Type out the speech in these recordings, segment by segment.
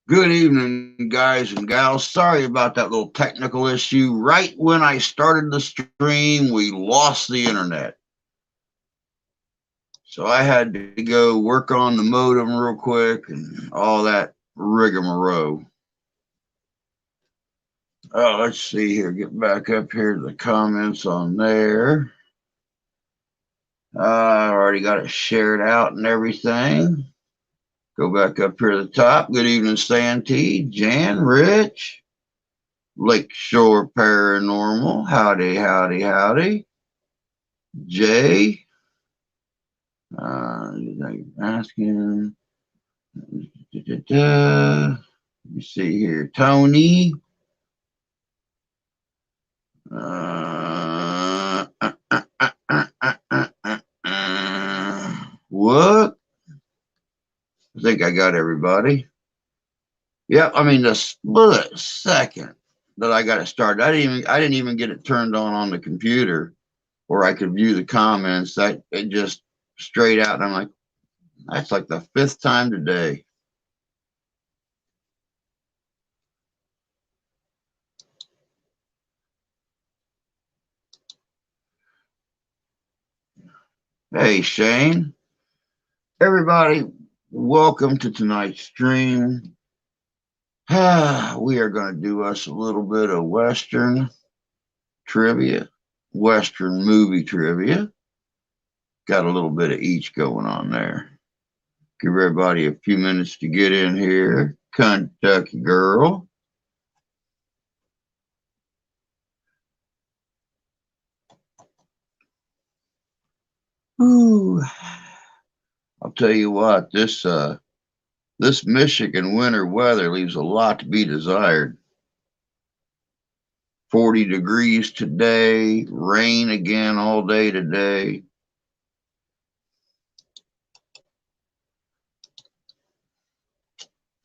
Good evening, guys and gals. Sorry about that little technical issue. Right when I started the stream, we lost the internet. So I had to go work on the modem real quick and all that rigmarole. Oh, let's see here. Get back up here to the comments on there. I already got it shared out and everything. Go back up here to the top. Good evening, Santee, Jan, Rich. Lakeshore Paranormal. Howdy, howdy, howdy. Jay. Asking. Let me see here. Tony. What? I think I got everybody. Yep, I mean the split second that I got it started. I didn't even get it turned on the computer where I could view the comments. That it just straight out, and I'm like, that's like the fifth time today. Hey, Shane. Everybody, welcome to tonight's stream. We are going to do us a little bit of Western trivia, Western movie trivia. Got a little bit of each going on there. Give everybody a few minutes to get in here. Kentucky Girl. Ooh. I'll tell you what, this Michigan winter weather leaves a lot to be desired. 40 degrees today, rain again all day today.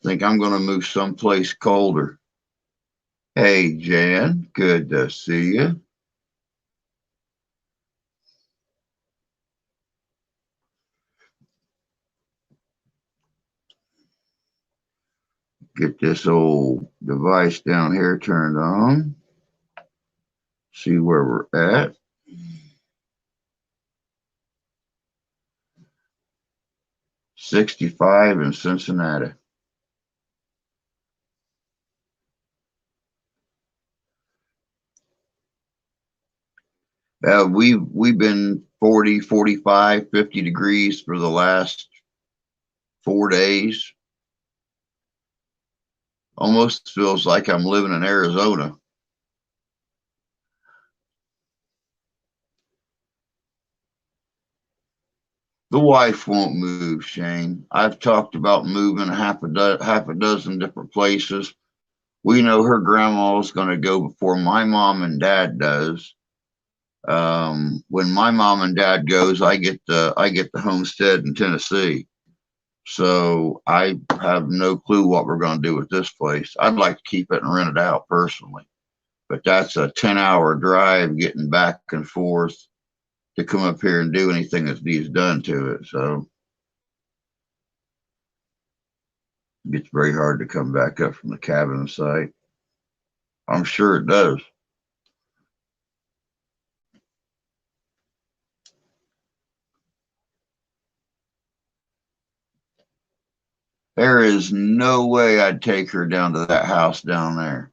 Think I'm going to move someplace colder. Hey, Jan, good to see you. Get this old device down here turned on. See where we're at. '65 in Cincinnati. We've been 40, 45, 50 degrees for the last 4 days. Almost feels like I'm living in Arizona. The wife won't move, Shane. I've talked about moving half a dozen different places. We know her grandma's going to go before my mom and dad does. When my mom and dad goes, I get the homestead in Tennessee. So I have no clue what we're going to do with this place. I'd like to keep it and rent it out personally, but that's a 10-hour drive getting back and forth to come up here and do anything that needs done to it. So it gets very hard to come back up from the cabin site. I'm sure it does. There is no way I'd take her down to that house down there.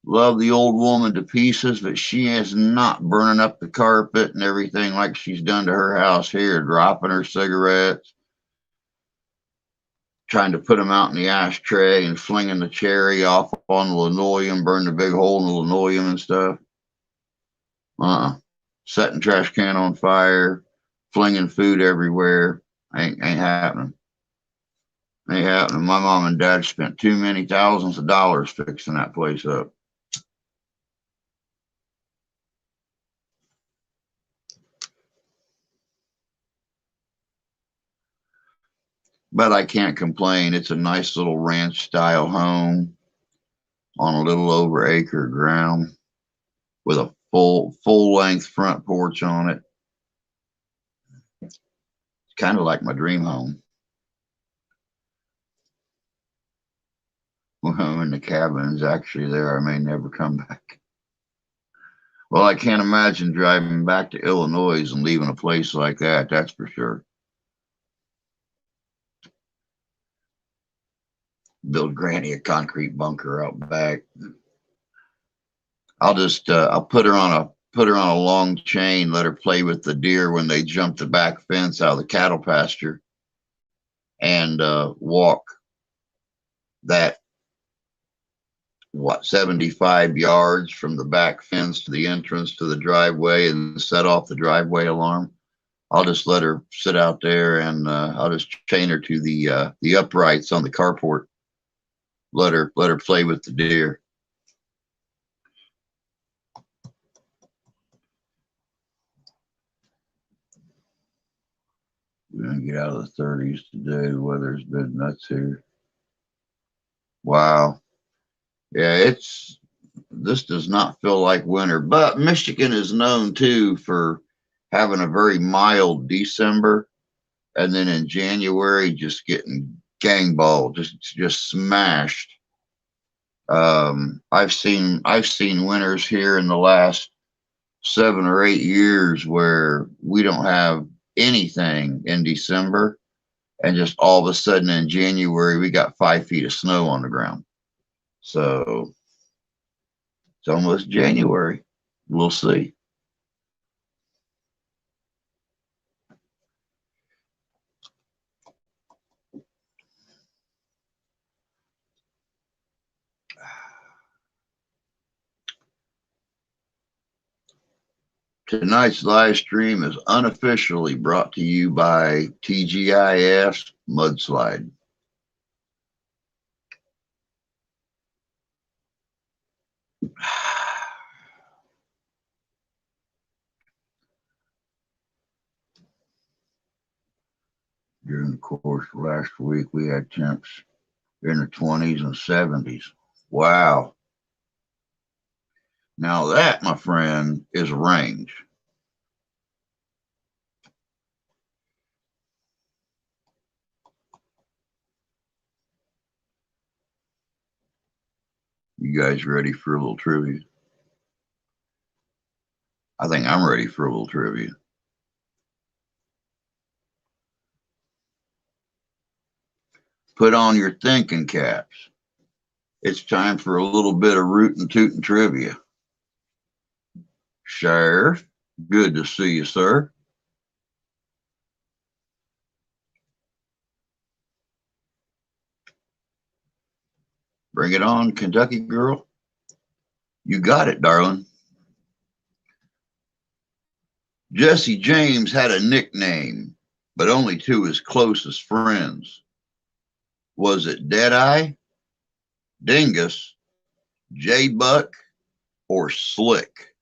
Love the old woman to pieces, but she is not burning up the carpet and everything like she's done to her house here, dropping her cigarettes, trying to put them out in the ashtray and flinging the cherry off on the linoleum, burn the big hole in the linoleum and stuff. Setting trash can on fire, flinging food everywhere. Ain't happening. Ain't happening. My mom and dad spent too many thousands of dollars fixing that place up. But I can't complain. It's a nice little ranch style home on a little over acre ground with a full length front porch on it. It's kind of like my dream home. When the cabin's actually there, I may never come back. Well, I can't imagine driving back to Illinois and leaving a place like that. That's for sure. Build Granny a concrete bunker out back. I'll put her on a long chain, let her play with the deer when they jump the back fence out of the cattle pasture, and walk that 75 yards from the back fence to the entrance to the driveway and set off the driveway alarm. I'll just let her sit out there, and I'll just chain her to the uprights on the carport. Let her play with the deer. We're gonna get out of the 30s today. The weather's been nuts here. Wow. Yeah, this does not feel like winter, but Michigan is known too for having a very mild December, and then in January just getting gangballed, just smashed. I've seen winters here in the last 7 or 8 years where we don't have anything in December, and just all of a sudden in January we got 5 feet of snow on the ground. So it's almost January. We'll see. Tonight's live stream is unofficially brought to you by TGIS Mudslide. During the course of last week, we had temps in the 20s and 70s. Wow. Now that, my friend, is range. You guys ready for a little trivia? I think I'm ready for a little trivia. Put on your thinking caps. It's time for a little bit of Rootin' Tootin' trivia. Sheriff, good to see you, sir. Bring it on, Kentucky girl. You got it, darling. Jesse James had a nickname, but only to his closest friends. Was it Deadeye, Dingus, J-Buck, or Slick?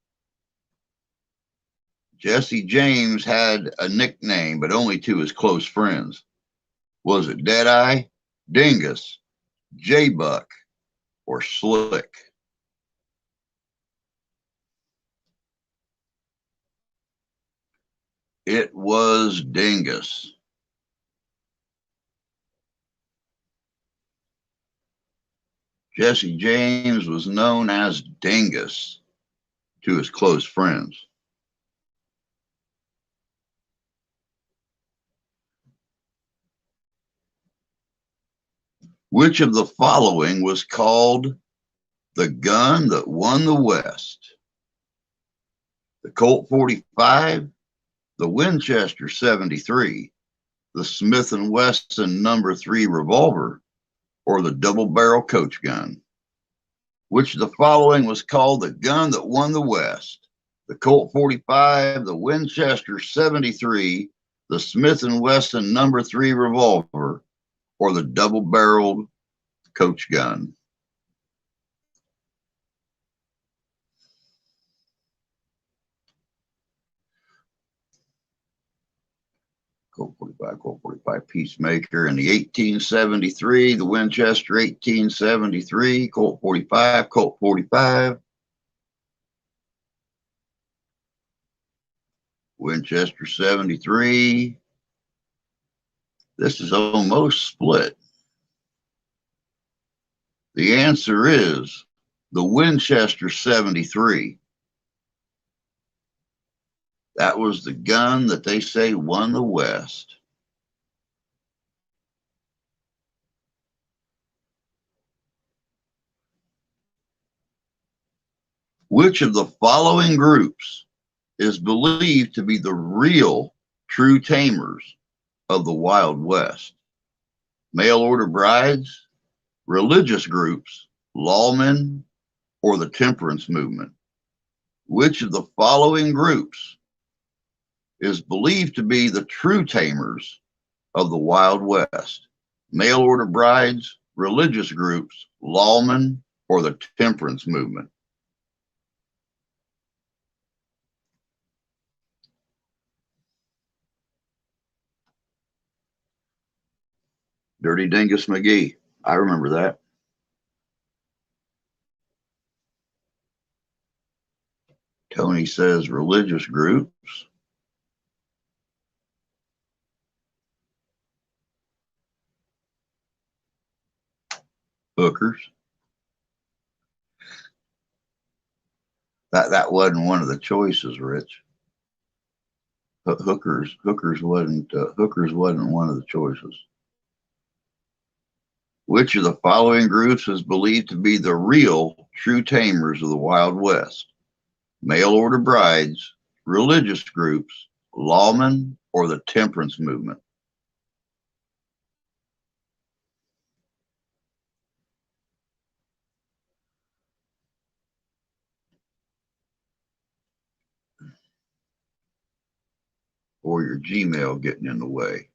Jesse James had a nickname, but only to his close friends. Was it Deadeye, Dingus, J-Buck, or Slick? It was Dingus. Jesse James was known as Dingus to his close friends. Which of the following was called the gun that won the West? The Colt 45, the Winchester 73, the Smith & Wesson No. 3 revolver, or the double-barrel coach gun? Which of the following was called the gun that won the West? The Colt 45, the Winchester 73, the Smith & Wesson No. 3 revolver, or the double-barreled coach gun? Colt 45 Peacemaker in the 1873, the Winchester 1873, Colt 45, Colt 45. Winchester 73, This is almost split. The answer is the Winchester 73. That was the gun that they say won the West. Which of the following groups is believed to be the real true tamers of the Wild West? Mail order brides, religious groups, lawmen, or the temperance movement? Which of the following groups is believed to be the true tamers of the Wild West? Mail order brides, religious groups, lawmen, or the temperance movement? Dirty Dingus McGee. I remember that. Tony says religious groups. Hookers. That wasn't one of the choices, Rich. Hookers wasn't one of the choices. Which of the following groups is believed to be the real true tamers of the Wild West? Mail order brides, religious groups, lawmen, or the temperance movement? Or your Gmail getting in the way?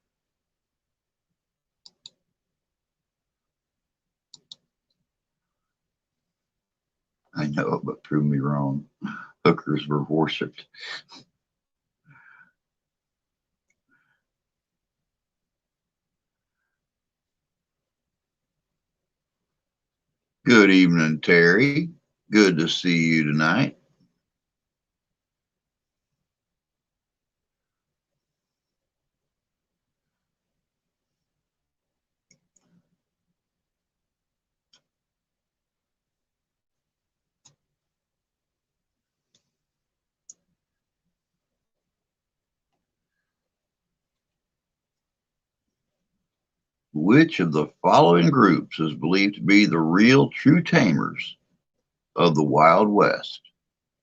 I know, but prove me wrong. Hookers were worshipped. Good evening, Terry. Good to see you tonight. Which of the following groups is believed to be the real true tamers of the Wild West?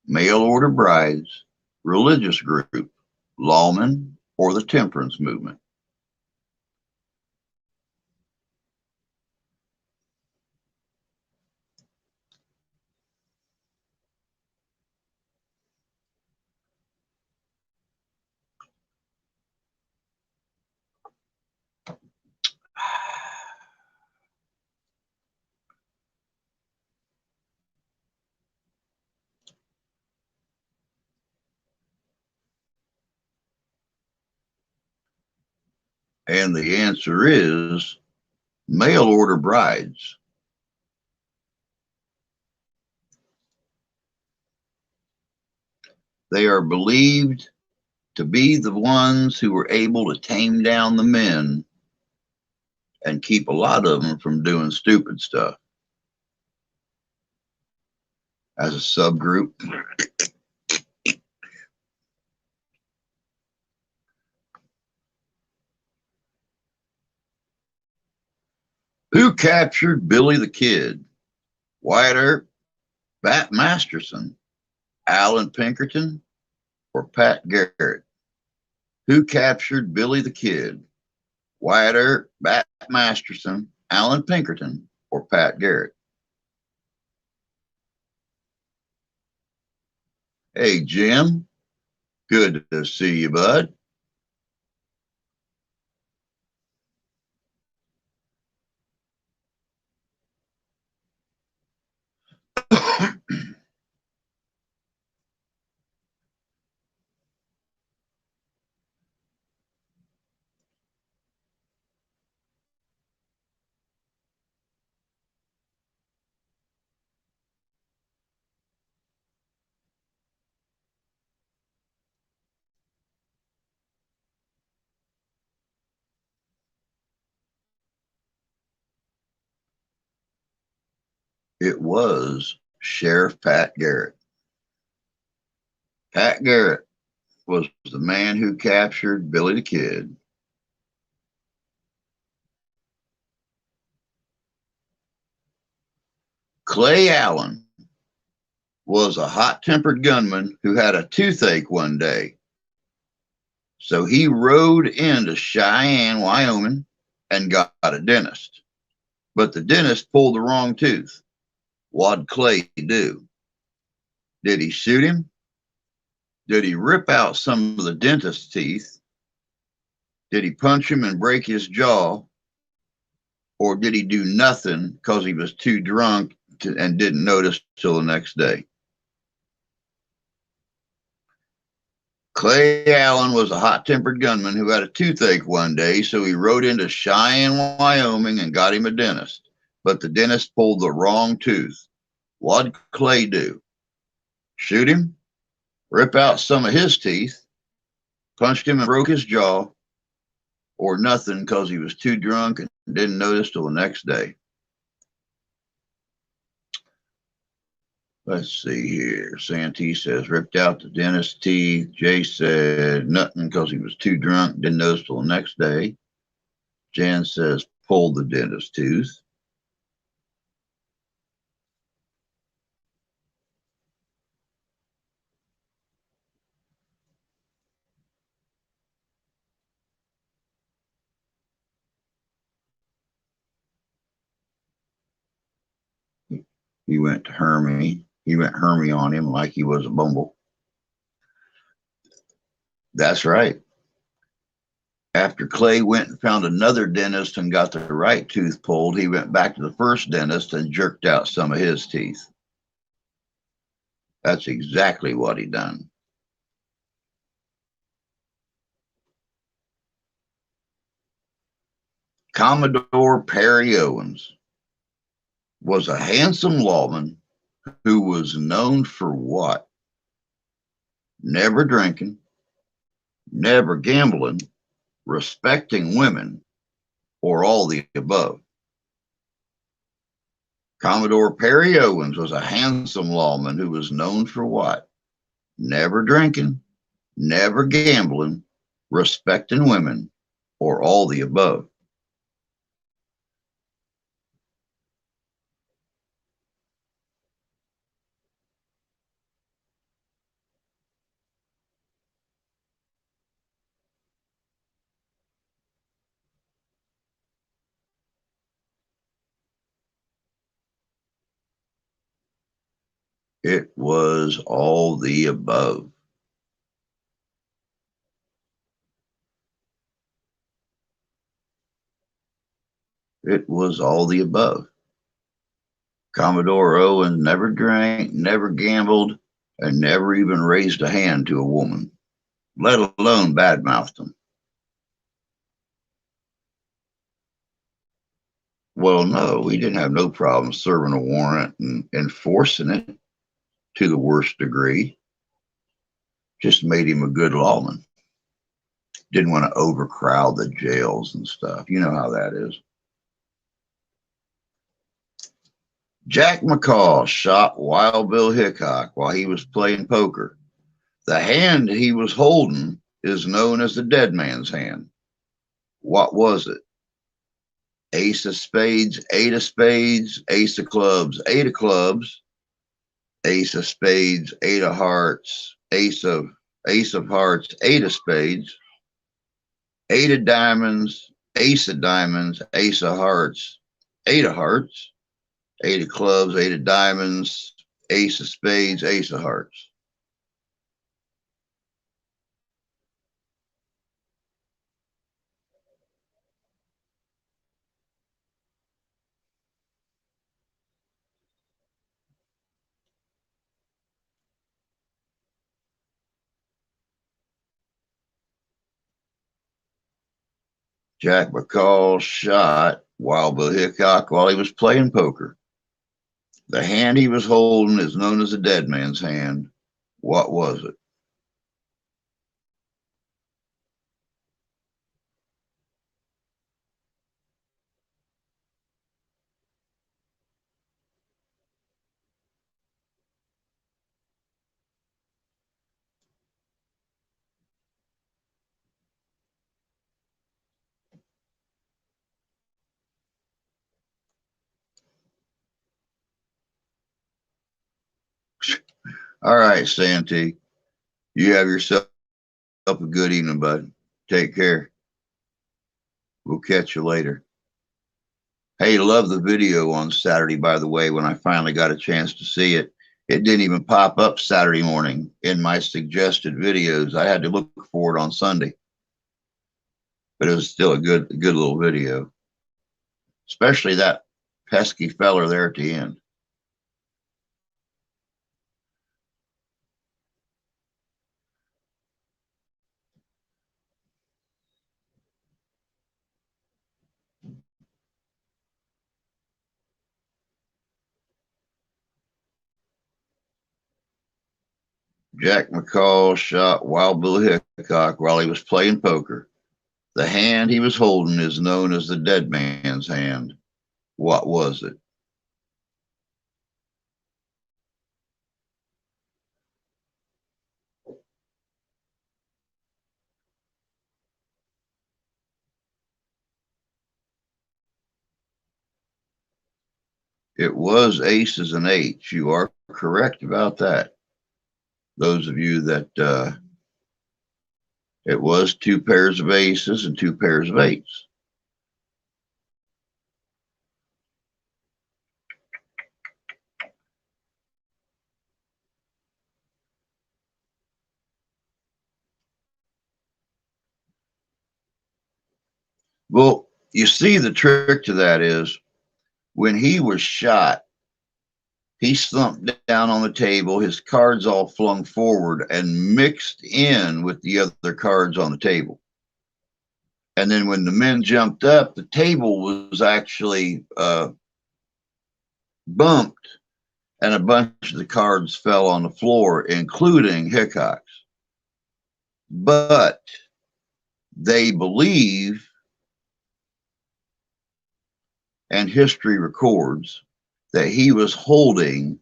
Mail order brides, religious group, lawmen, or the temperance movement? And the answer is mail order brides. They are believed to be the ones who were able to tame down the men and keep a lot of them from doing stupid stuff. As a subgroup, who captured Billy the Kid? Wyatt Earp, Bat Masterson, Alan Pinkerton, or Pat Garrett? Who captured Billy the Kid? Wyatt Earp, Bat Masterson, Alan Pinkerton, or Pat Garrett? Hey, Jim. Good to see you, bud. It was Sheriff Pat Garrett. Pat Garrett was the man who captured Billy the Kid. Clay Allen was a hot-tempered gunman who had a toothache one day. So he rode into Cheyenne, Wyoming, and got a dentist. But the dentist pulled the wrong tooth. What'd Clay do? Did he shoot him? Did he rip out some of the dentist's teeth? Did he punch him and break his jaw? Or did he do nothing because he was too drunk and didn't notice till the next day? Clay Allen was a hot-tempered gunman who had a toothache one day, so he rode into Cheyenne, Wyoming, and got him a dentist. But the dentist pulled the wrong tooth. What'd Clay do? Shoot him? Rip out some of his teeth? Punched him and broke his jaw? Or nothing because he was too drunk and didn't notice till the next day? Let's see here. Santee says ripped out the dentist's teeth. Jay said nothing because he was too drunk, didn't notice till the next day. Jan says pulled the dentist's tooth. He went to Hermie. He went Hermie on him like he was a bumble. That's right. After Clay went and found another dentist and got the right tooth pulled, he went back to the first dentist and jerked out some of his teeth. That's exactly what he done. Commodore Perry Owens was a handsome lawman who was known for what? Never drinking, never gambling, respecting women, or all the above. Commodore Perry Owens was a handsome lawman who was known for what? Never drinking, never gambling, respecting women, or all the above. It was all the above. It was all the above. Commodore Owens never drank, never gambled, and never even raised a hand to a woman, let alone badmouthed them. Well, no, we didn't have no problem serving a warrant and enforcing it to the worst degree. Just made him a good lawman. Didn't want to overcrowd the jails and stuff. You know how that is. Jack McCall shot Wild Bill Hickok while he was playing poker. The hand he was holding is known as the dead man's hand. What was it? Ace of spades, eight of spades, ace of clubs, eight of clubs, ace of spades, eight of hearts, ace of hearts, eight of spades, eight of diamonds, ace of diamonds, ace of hearts, eight of hearts, eight of clubs, eight of diamonds, ace of spades, ace of hearts. Jack McCall shot Wild Bill Hickok while he was playing poker. The hand he was holding is known as a dead man's hand. What was it? All right, Santee. You have yourself a good evening, bud. Take care. We'll catch you later. Hey, love the video on Saturday, by the way, when I finally got a chance to see it. It didn't even pop up Saturday morning in my suggested videos. I had to look for it on Sunday. But it was still a good little video. Especially that pesky feller there at the end. Jack McCall shot Wild Bill Hickok while he was playing poker. The hand he was holding is known as the dead man's hand. What was it? It was aces and eights. You are correct about that. Those of you that it was two pairs of aces and two pairs of eights. Well, you see, the trick to that is when he was shot, he slumped down on the table, his cards all flung forward and mixed in with the other cards on the table. And then when the men jumped up, the table was actually bumped, and a bunch of the cards fell on the floor, including Hickok's. But they believe, and history records, that he was holding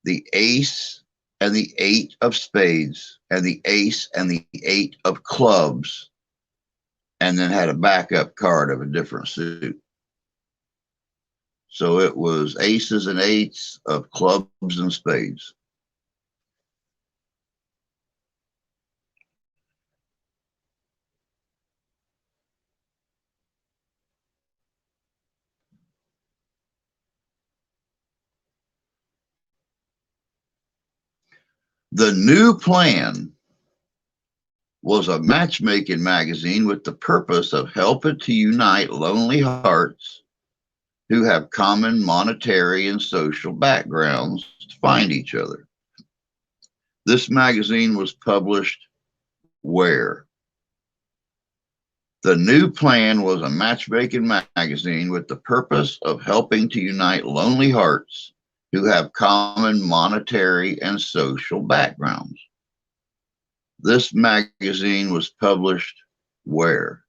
the ace and the eight of spades and the ace and the eight of clubs, and then had a backup card of a different suit. So it was aces and eights of clubs and spades. The New Plan was a matchmaking magazine with the purpose of helping to unite lonely hearts who have common monetary and social backgrounds to find each other. This magazine was published where? The New Plan was a matchmaking magazine with the purpose of helping to unite lonely hearts who have common monetary and social backgrounds. This magazine was published where?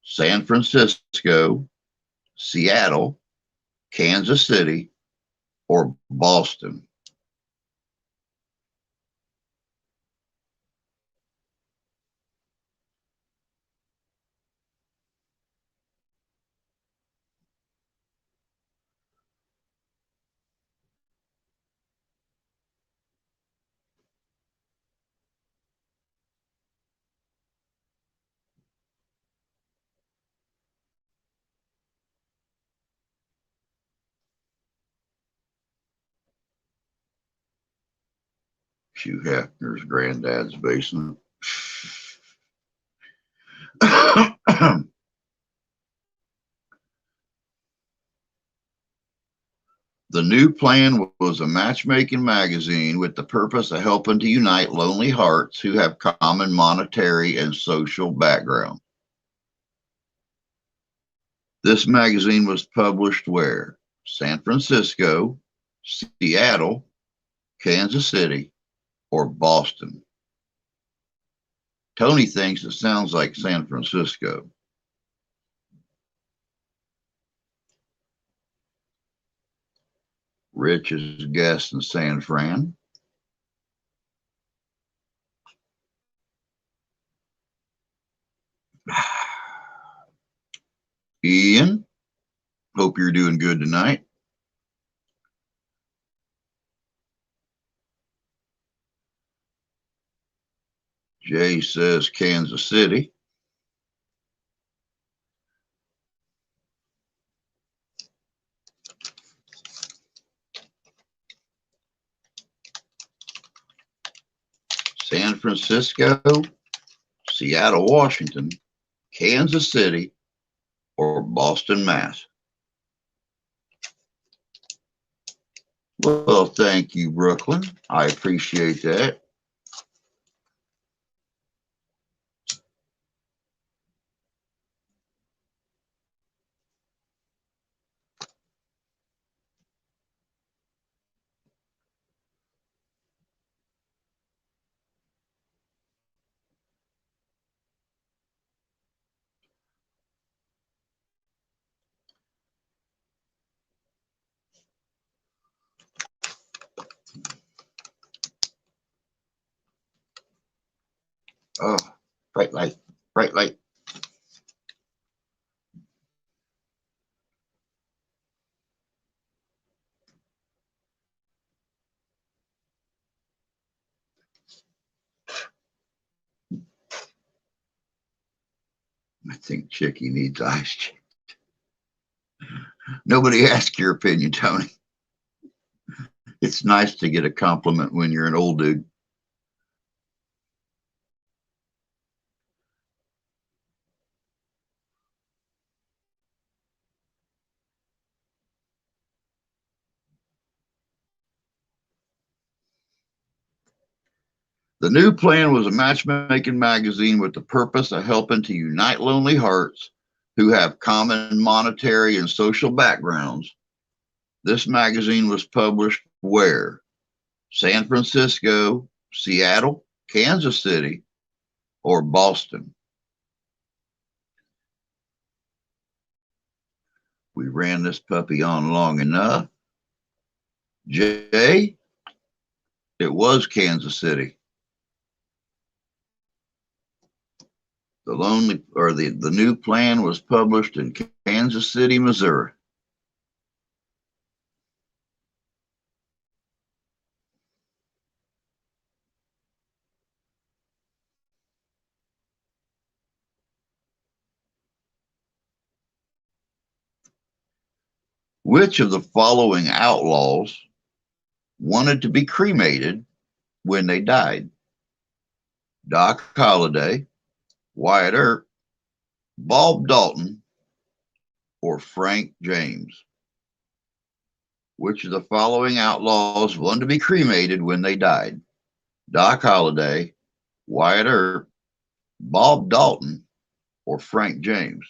San Francisco, Seattle, Kansas City, or Boston? Hugh Hefner's granddad's basement. The New Plan was a matchmaking magazine with the purpose of helping to unite lonely hearts who have common monetary and social background. This magazine was published where? San Francisco, Seattle, Kansas City, or Boston? Tony thinks it sounds like San Francisco. Rich is guessing San Fran. Ian, hope you're doing good tonight. Jay says Kansas City. San Francisco, Seattle, Washington, Kansas City, or Boston, Mass. Well, thank you, Brooklyn. I appreciate that. Oh, bright light, bright light. I think Chicky needs eyes checked. Nobody asked your opinion, Tony. It's nice to get a compliment when you're an old dude. The new plan was a matchmaking magazine with the purpose of helping to unite lonely hearts who have common monetary and social backgrounds. This magazine was published where? San Francisco, Seattle, Kansas City, or Boston? We ran this puppy on long enough. Jay, it was Kansas City. The new plan was published in Kansas City, Missouri. Which of the following outlaws wanted to be cremated when they died? Doc Holliday, Wyatt Earp, Bob Dalton, or Frank James? Which of the following outlaws wanted to be cremated when they died? Doc Holliday, Wyatt Earp, Bob Dalton, or Frank James?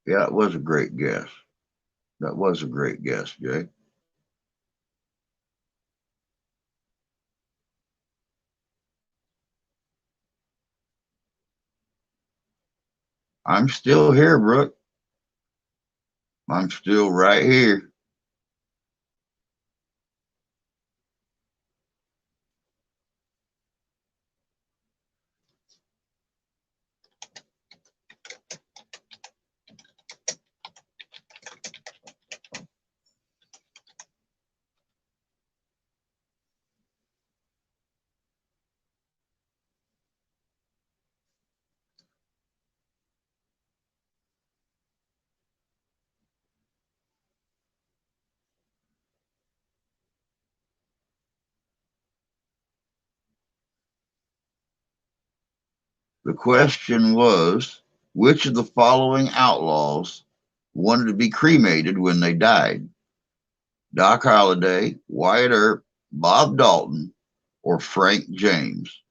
Yeah, it was a great guess. That was a great guess, Jay. I'm still here, Brooke. I'm still right here. The question was, which of the following outlaws wanted to be cremated when they died? Doc Holliday, Wyatt Earp, Bob Dalton, or Frank James?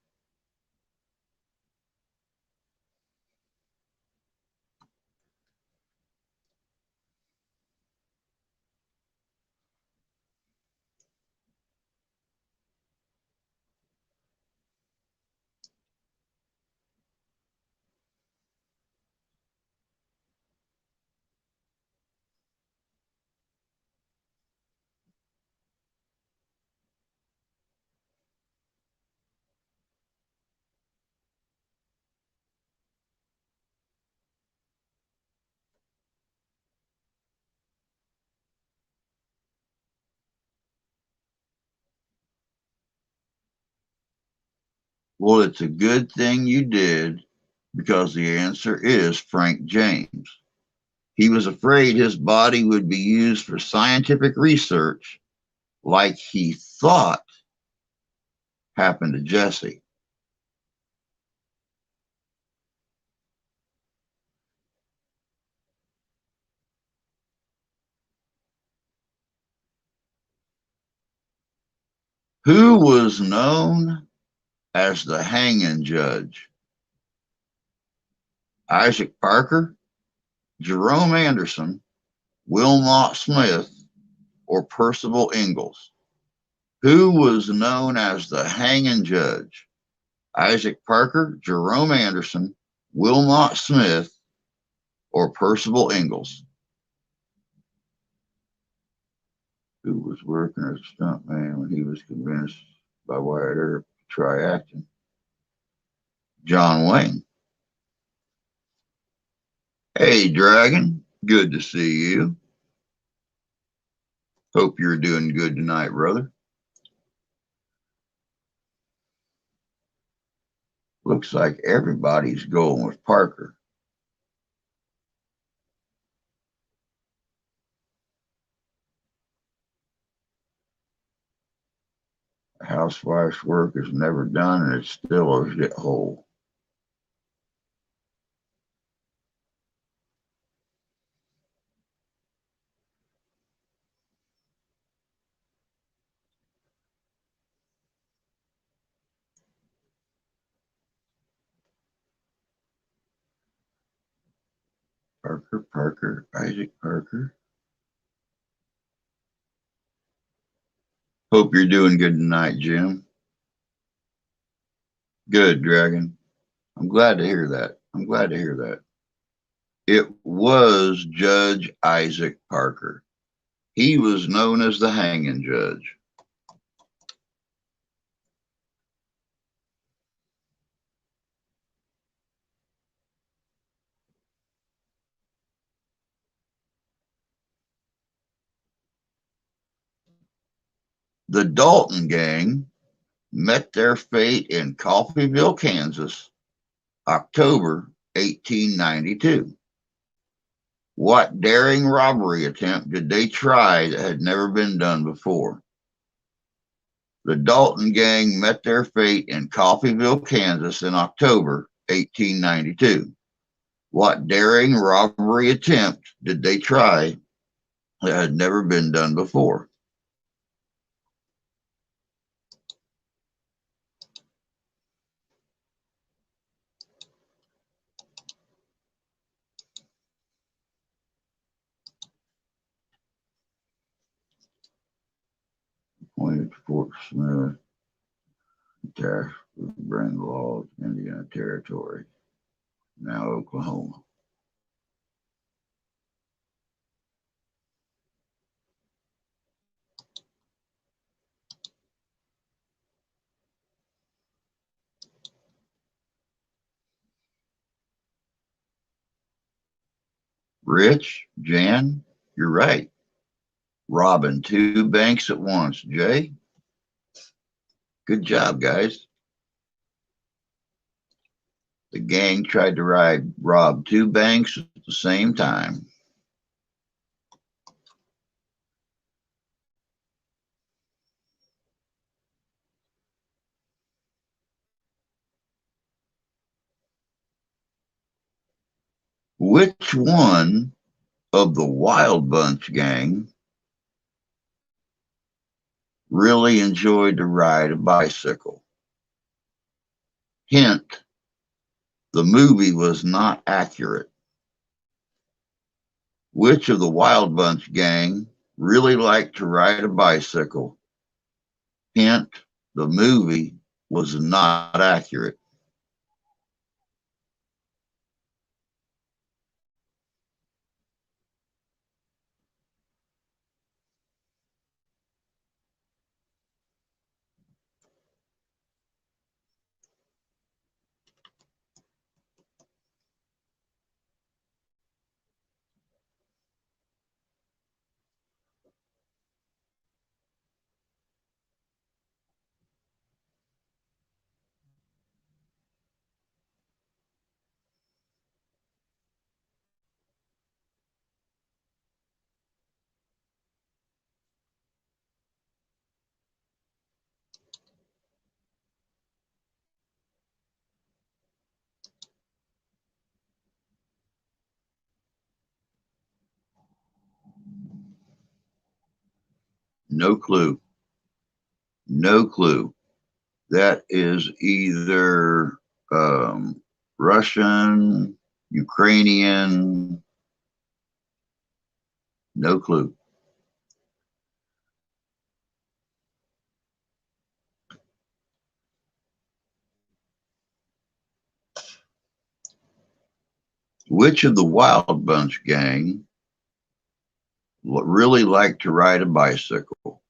Well, it's a good thing you did because the answer is Frank James. He was afraid his body would be used for scientific research like he thought happened to Jesse. Who was known as the hanging judge? Isaac Parker, Jerome Anderson, Wilmot Smith, or Percival Ingalls? Who was known as the hanging judge? Isaac Parker, Jerome Anderson, Wilmot Smith, or Percival Ingalls? Who was working as a stuntman when he was convinced by Wyatt Earp to try acting? John Wayne. Hey, Dragon. Good to see you. Hope you're doing good tonight, brother. Looks like everybody's going with Parker. A housewife's work is never done and it's still a shithole. Parker, Isaac Parker. Hope you're doing good tonight, Jim. Good, Dragon. I'm glad to hear that. I'm glad to hear that. It was Judge Isaac Parker. He was known as the hanging judge. The Dalton gang met their fate in Coffeyville, Kansas, October 1892. What daring robbery attempt did they try that had never been done before? The Dalton gang met their fate in Coffeyville, Kansas in October 1892. What daring robbery attempt did they try that had never been done before? Appointed Fort Smith, tasked with bringing laws to Indiana Territory, now Oklahoma. Rich, Jan, you're right. Robbing two banks at once. Jay, good job, guys. The gang tried to rob two banks at the same time. Which one of the Wild Bunch gang really enjoyed to ride a bicycle? Hint, the movie was not accurate. Which of the Wild Bunch gang really liked to ride a bicycle? Hint, the movie was not accurate. No clue. No clue. That is either Russian, Ukrainian. No clue. Which of the Wild Bunch gang really liked to ride a bicycle?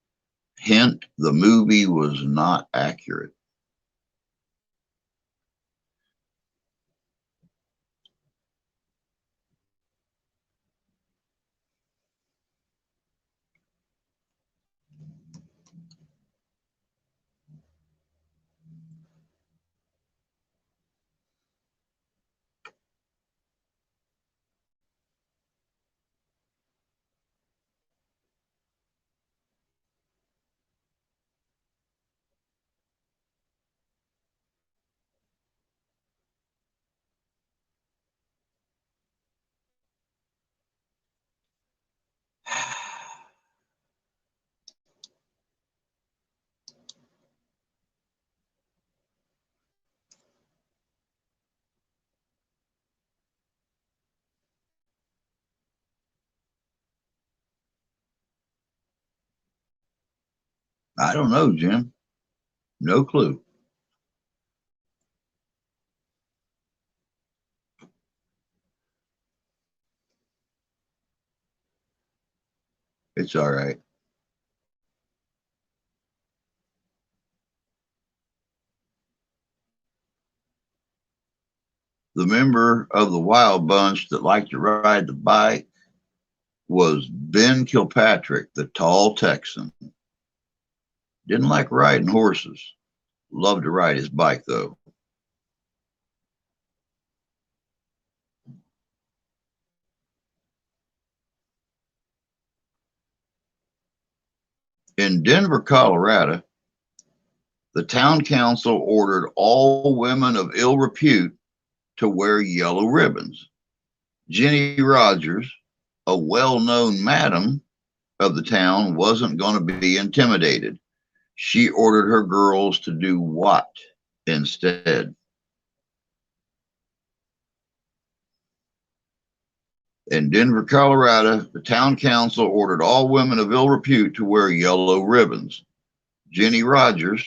Hint, the movie was not accurate. I don't know, Jim. No clue. It's all right. The member of the Wild Bunch that liked to ride the bike was Ben Kilpatrick, the tall Texan. Didn't like riding horses. Loved to ride his bike, though. In Denver, Colorado, the town council ordered all women of ill repute to wear yellow ribbons. Jenny Rogers, a well-known madam of the town, wasn't going to be intimidated. She ordered her girls to do what instead? In Denver, Colorado, the town council ordered all women of ill repute to wear yellow ribbons. Jenny Rogers,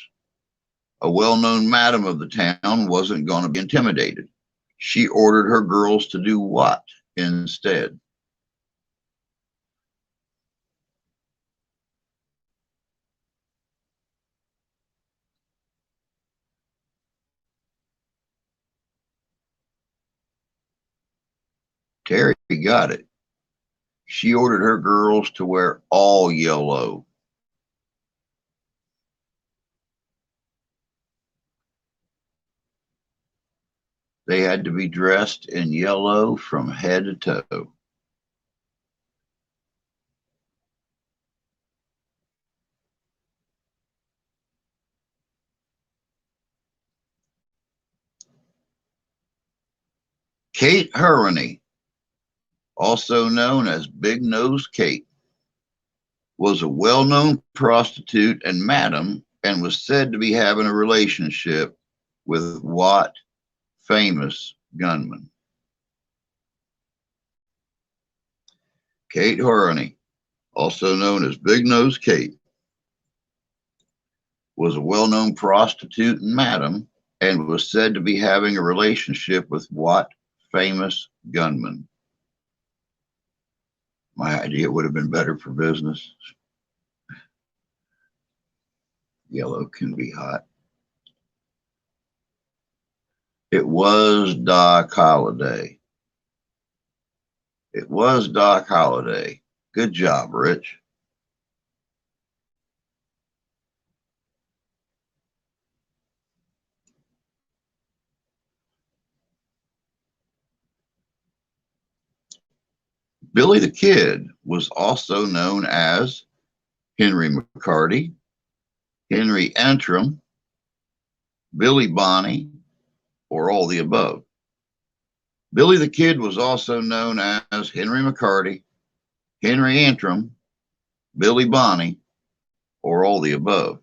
a well-known madam of the town, wasn't going to be intimidated. She ordered her girls to do what instead? Terry got it. She ordered her girls to wear all yellow. They had to be dressed in yellow from head to toe. Kate Hurreney, also known as Big Nose Kate, was a well-known prostitute and madam and was said to be having a relationship with what famous gunman? Kate Hurreney, also known as Big Nose Kate, was a well-known prostitute and madam and was said to be having a relationship with what famous gunman? My idea would have been better for business. Yellow can be hot. It was Doc Holliday. It was Doc Holliday. Good job, Rich. Billy the Kid was also known as Henry McCarty, Henry Antrim, Billy Bonney, or all the above. Billy the Kid was also known as Henry McCarty, Henry Antrim, Billy Bonney, or all the above?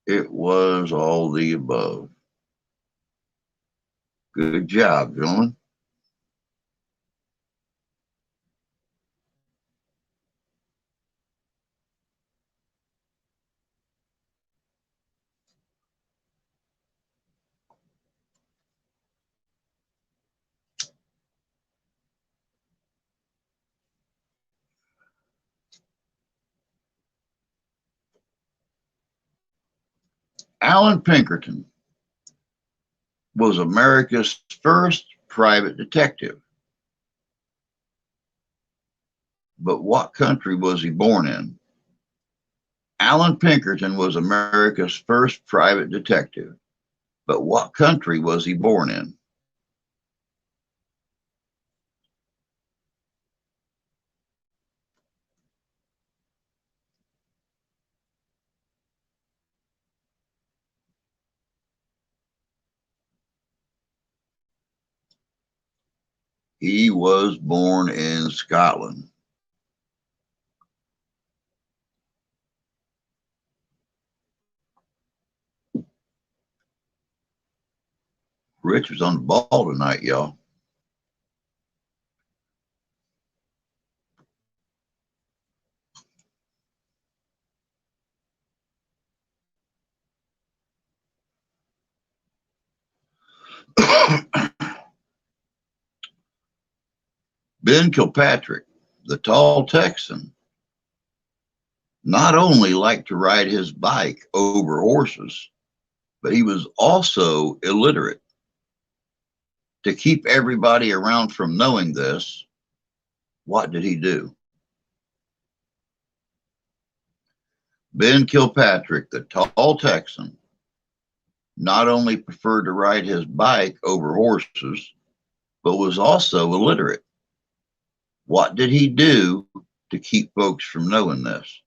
It was all the above. Good job, gentlemen. Alan Pinkerton was America's first private detective. But what country was he born in? Alan Pinkerton was America's first private detective. But what country was he born in? He was born in Scotland. Rich was on the ball tonight, y'all. Ben Kilpatrick, the tall Texan, not only liked to ride his bike over horses, but he was also illiterate. To keep everybody around from knowing this, what did he do? Ben Kilpatrick, the tall Texan, not only preferred to ride his bike over horses, but was also illiterate. What did he do to keep folks from knowing this?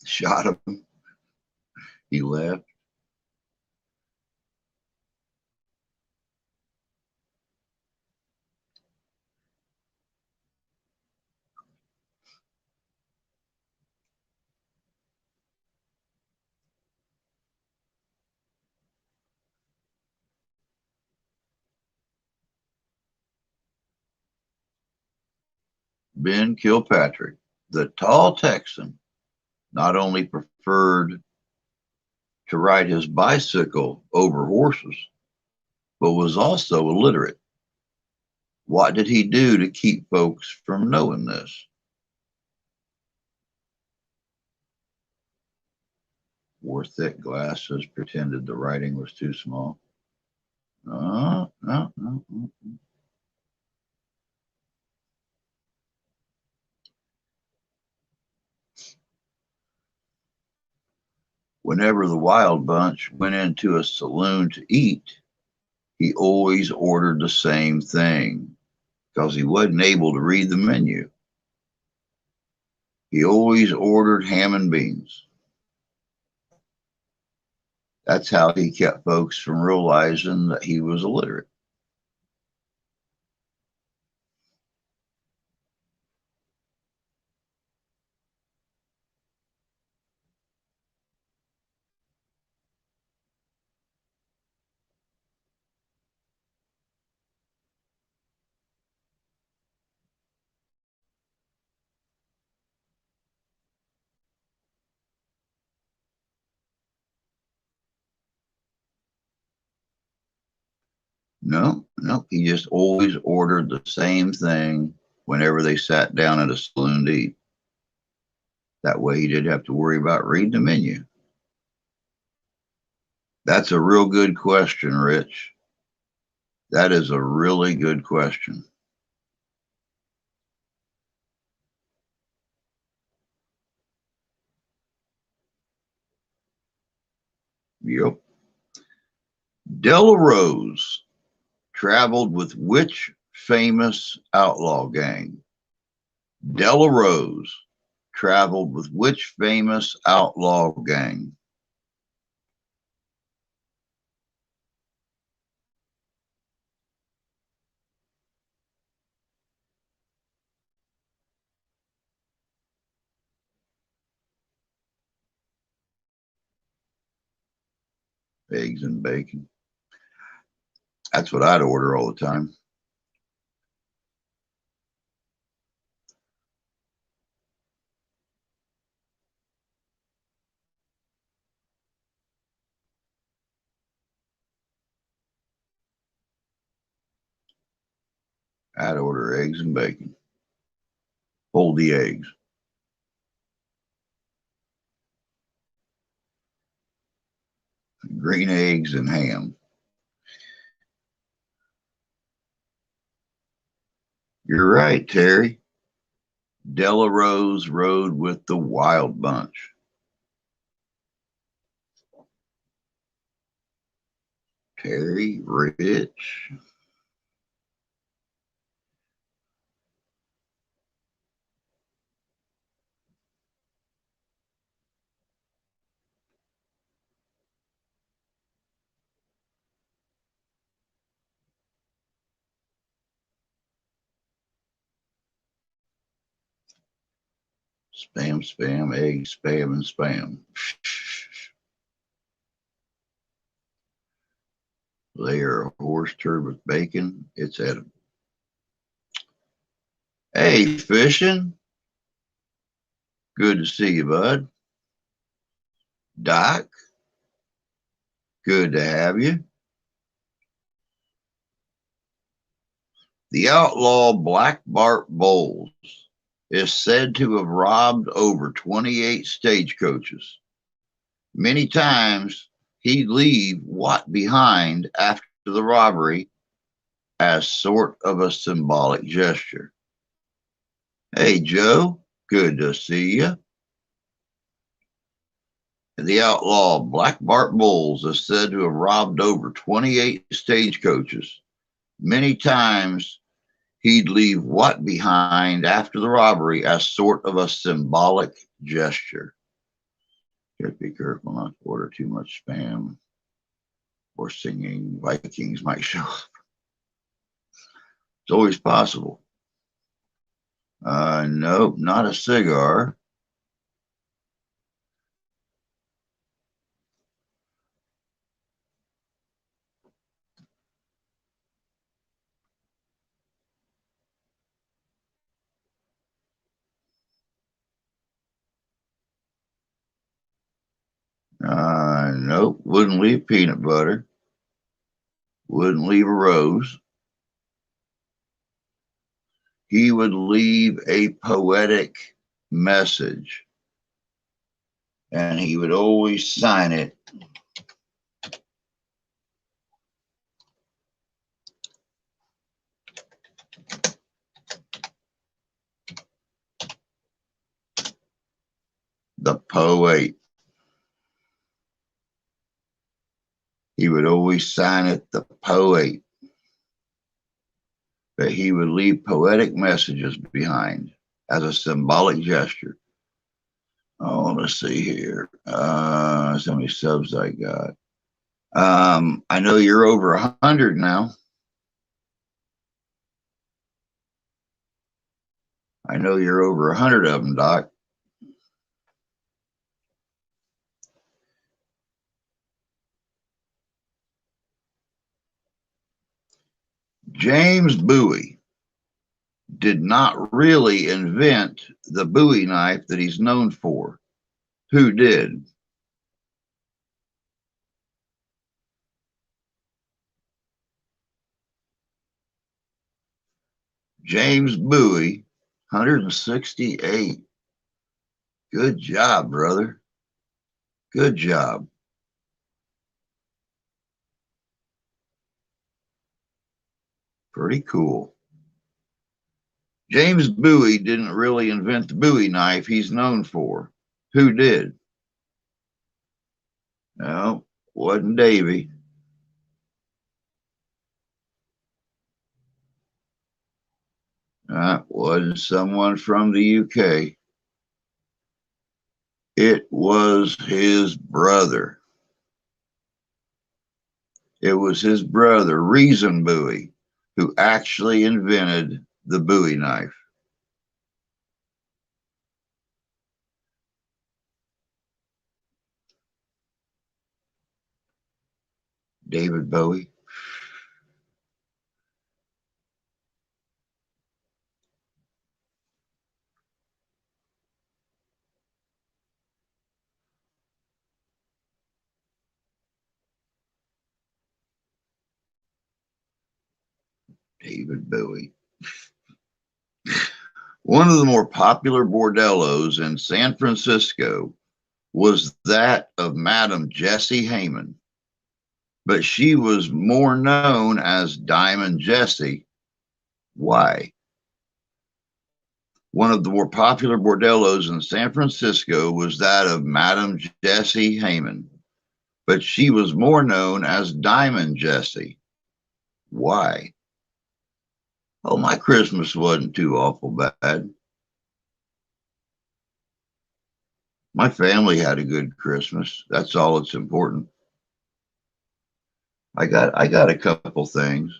Shot him. He left. Ben Kilpatrick, the tall Texan, not only preferred to ride his bicycle over horses, but was also illiterate. What did he do to keep folks from knowing this? Wore thick glasses, pretended the writing was too small. No, no, no, no. Whenever the Wild Bunch went into a saloon to eat, he always ordered the same thing because he wasn't able to read the menu. He always ordered ham and beans. That's how he kept folks from realizing that he was illiterate. No, no, he just always ordered the same thing whenever they sat down at a saloon to eat. That way he didn't have to worry about reading the menu. That's a real good question, Rich. That is a really good question. Yep. Della Rose traveled with which famous outlaw gang? Della Rose traveled with which famous outlaw gang? Eggs and bacon. That's what I'd order all the time. I'd order eggs and bacon. Hold the eggs. Green eggs and ham. You're right, Terry. Della Rose rode with the Wild Bunch. Terry, Rich. Spam, spam, egg, spam, and spam. Layer a horse turd with bacon. It's edible. Hey, fishing. Good to see you, bud. Doc, good to have you. The outlaw Black Bart Bowles is said to have robbed over 28 stagecoaches. Many times he'd leave what behind after the robbery as sort of a symbolic gesture. Hey, Joe, good to see you. The outlaw Black Bart Bowles is said to have robbed over 28 stagecoaches. Many times he'd leave what behind after the robbery as sort of a symbolic gesture. Just be careful not to order too much spam or singing Vikings might show up. It's always possible. Nope, not a cigar. Nope, wouldn't leave peanut butter. Wouldn't leave a rose. He would leave a poetic message, and he would always sign it the poet. He would always sign it the poet. But he would leave poetic messages behind as a symbolic gesture. Oh, let's see here. So many subs I got. I know you're over 100 now. I know you're over 100 of them, Doc. James Bowie did not really invent the Bowie knife that he's known for. Who did? James Bowie, 168. Good job, brother. Good job. Pretty cool. James Bowie didn't really invent the Bowie knife he's known for. Who did? No, wasn't Davy. Wasn't someone from the UK. It was his brother. It was his brother, Reason Bowie, who actually invented the Bowie knife. David Bowie. David Bowie. One of the more popular bordellos in San Francisco was that of Madame Jessie Hayman, but she was more known as Diamond Jessie. Why? One of the more popular bordellos in San Francisco was that of Madame Jessie Hayman, but she was more known as Diamond Jessie. Why? Oh, my Christmas wasn't too awful bad. My family had a good Christmas. That's all that's important. I got a couple things.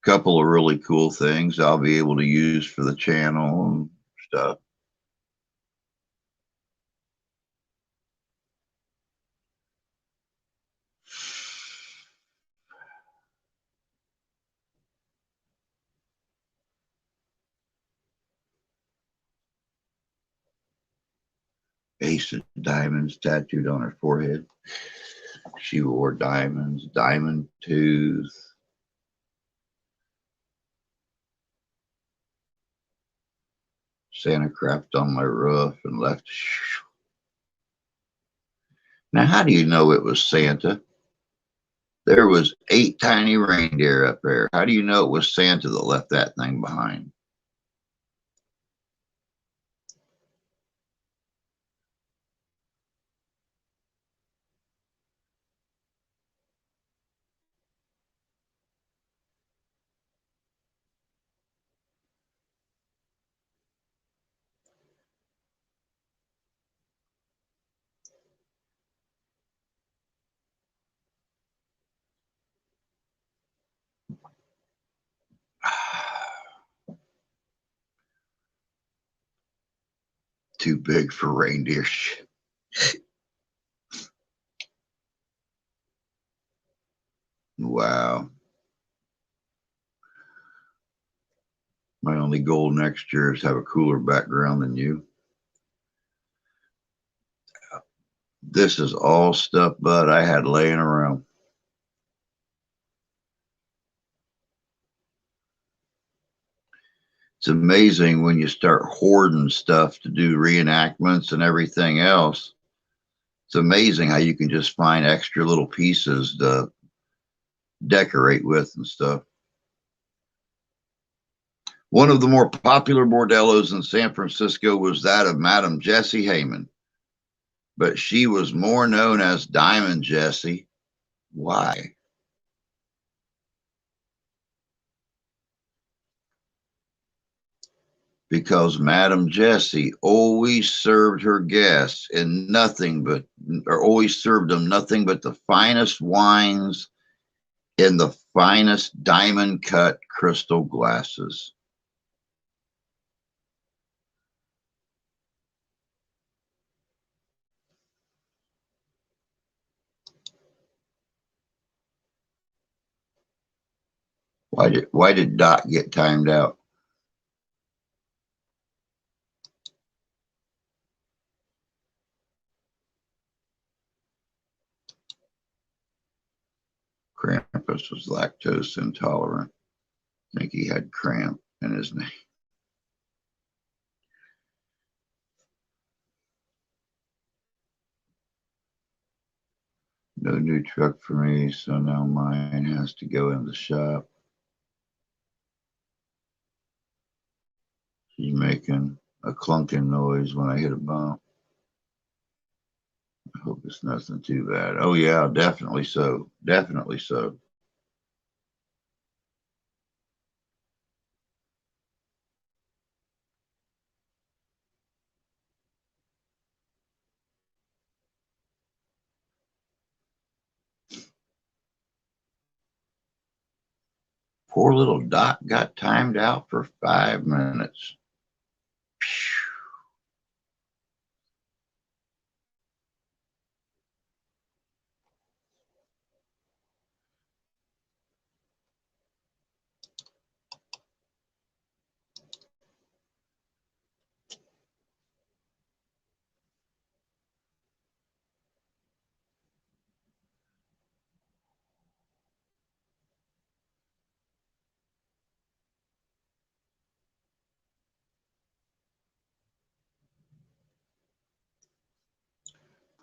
Couple of really cool things I'll be able to use for the channel and stuff. Ace of diamonds tattooed on her forehead. She wore diamonds, diamond tooth. Santa crapped on my roof and left. Now, how do you know it was Santa? There was 8 tiny reindeer up there. How do you know it was Santa that left that thing behind? Too big for reindeer. Wow. My only goal next year is have a cooler background than you. This is all stuff, Bud, I had laying around. It's amazing when you start hoarding stuff to do reenactments and everything else. It's amazing how you can just find extra little pieces to decorate with and stuff. One of the more popular bordellos in San Francisco was that of Madame Jessie Hayman, but she was more known as Diamond Jessie. Why? Because Madame Jessie always served her guests in nothing but, or always served them nothing but the finest wines in the finest diamond cut crystal glasses. Why did Dot get timed out? Krampus was lactose intolerant. I think he had cramp in his knee. No new truck for me, so now mine has to go in the shop. She's making a clunking noise when I hit a bump. I hope it's nothing too bad. Oh yeah, definitely so. Definitely so. Poor little Doc got timed out for 5 minutes.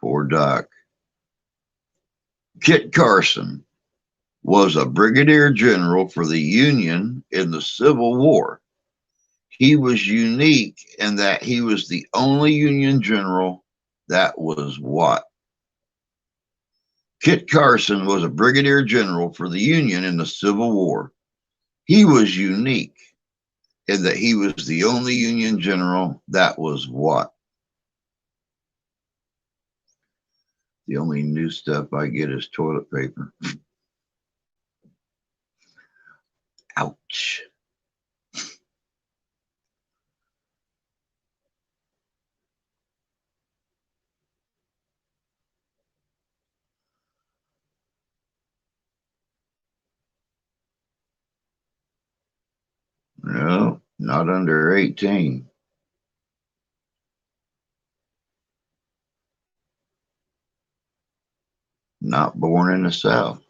Poor Doc. Kit Carson was a brigadier general for the Union in the Civil War. He was unique in that he was the only Union general that was what? Kit Carson was a brigadier general for the Union in the Civil War. He was unique in that he was the only Union general that was what? The only new stuff I get is toilet paper. Ouch. No, not under 18. Not born in the South.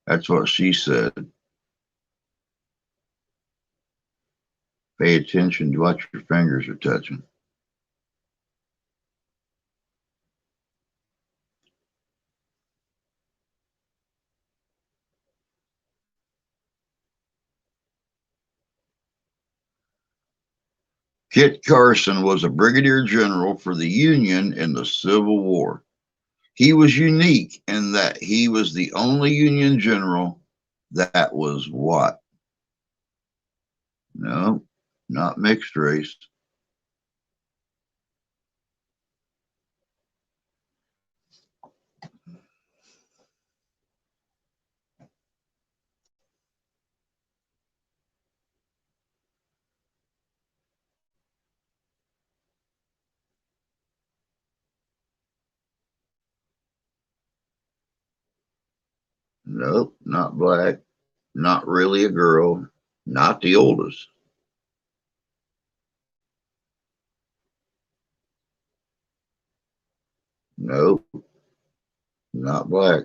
That's what she said. Pay attention to what your fingers are touching. Kit Carson was a brigadier general for the Union in the Civil War. He was unique in that he was the only Union general that was what? No, not mixed race. Nope, not black. Not really a girl. Not the oldest. Nope, not black.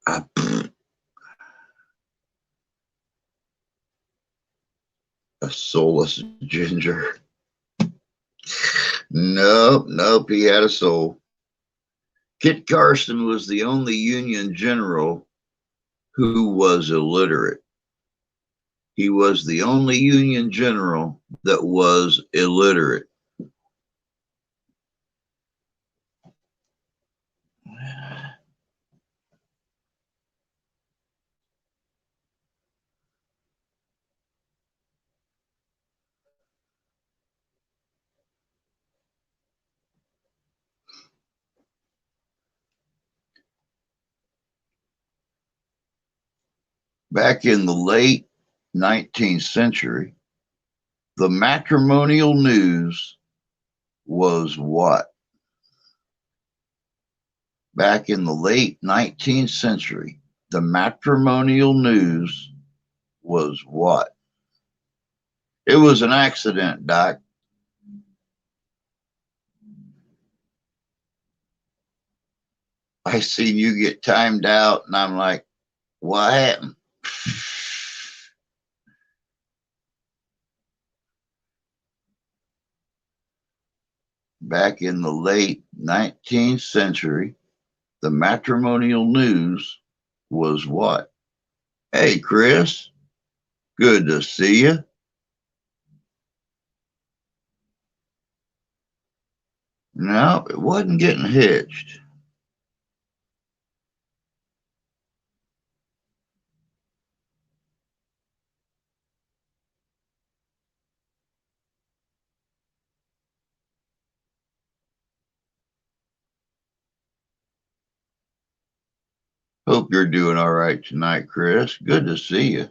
Ah, a soulless ginger. Nope, nope, he had a soul. Kit Carson was the only Union general who was illiterate. He was the only Union general that was illiterate. Back in the late 19th century, the matrimonial news was what? Back in the late 19th century, the matrimonial news was what? It was an accident, Doc. I seen you get timed out, and I'm like, what happened? Back in the late 19th century, the matrimonial news was what? Hey, Chris, good to see you. No, it wasn't getting hitched. Hope you're doing all right tonight, Chris. Good to see you.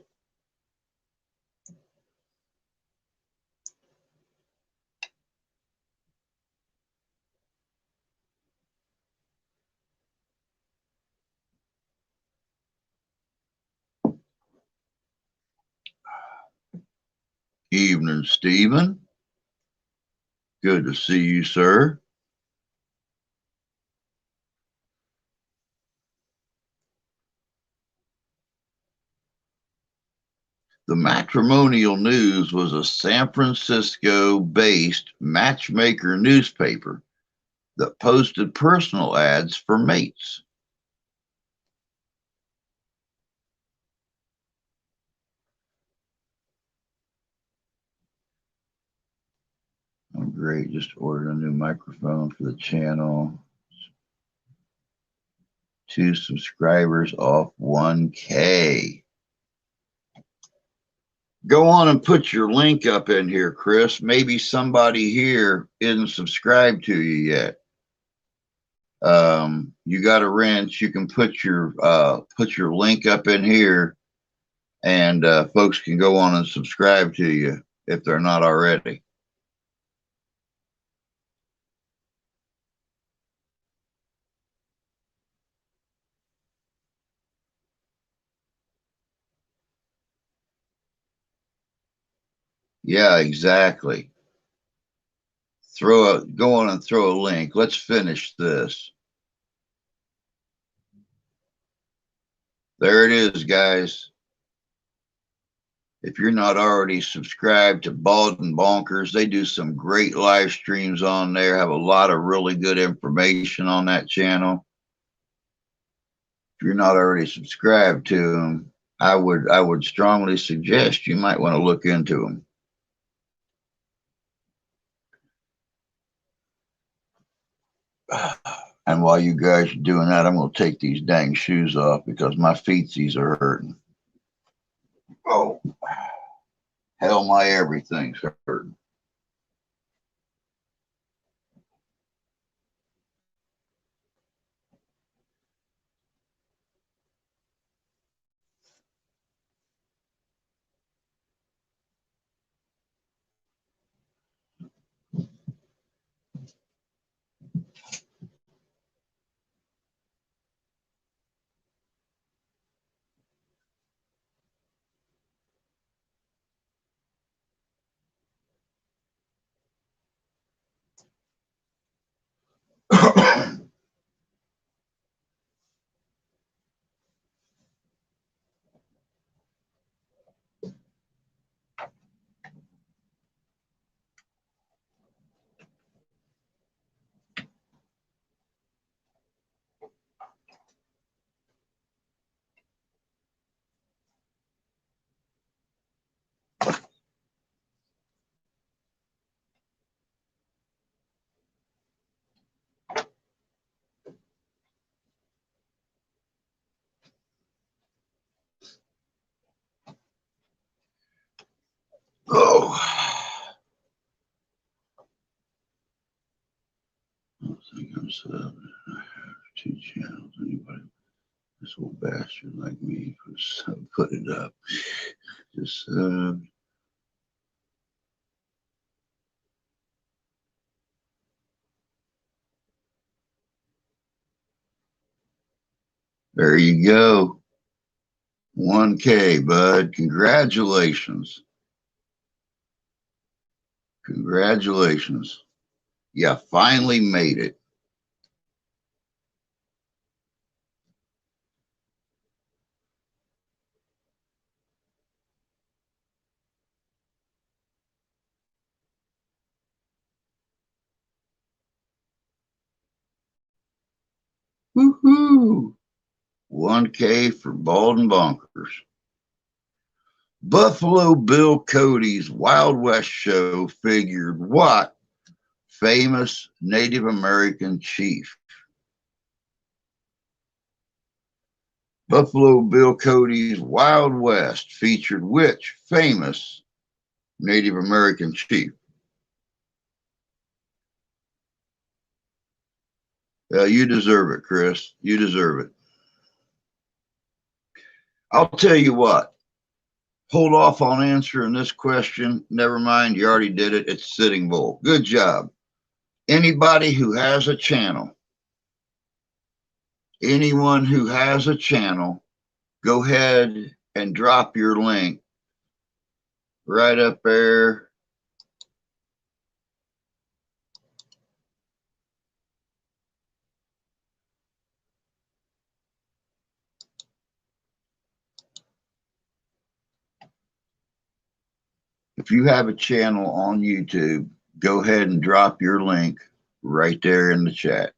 Evening, Stephen. Good to see you, sir. The Matrimonial News was a San Francisco based matchmaker newspaper that posted personal ads for mates. Oh, great. Just ordered a new microphone for the channel. 2 subscribers off 1K. Go on and put your link up in here, Chris. Maybe somebody here isn't subscribed to you yet. You got a wrench. You can put your link up in here, and folks can go on and subscribe to you if they're not already. Yeah, exactly. Go on and throw a link. Let's finish this. There it is, guys. If you're not already subscribed to Bald and Bonkers, they do some great live streams on there, have a lot of really good information on that channel. If you're not already subscribed to them, I would strongly suggest you might want to look into them. And while you guys are doing that, I'm going to take these dang shoes off because my feetsies are hurting. Oh, hell, my everything's hurting. Oh, I think I'm set up. I have 2 channels. Anybody? This old bastard like me put it up. Just there you go. 1K, bud. Congratulations. Congratulations. You finally made it. Woohoo! 1K for Bald and Bonkers. Buffalo Bill Cody's Wild West show figured what famous Native American chief? Buffalo Bill Cody's Wild West featured which famous Native American chief? You deserve it, Chris. You deserve it. I'll tell you what. Hold off on answering this question. Never mind, you already did it. It's Sitting Bull. Good job. Anybody who has a channel, anyone who has a channel, go ahead and drop your link right up there. If you have a channel on YouTube, go ahead and drop your link right there in the chat.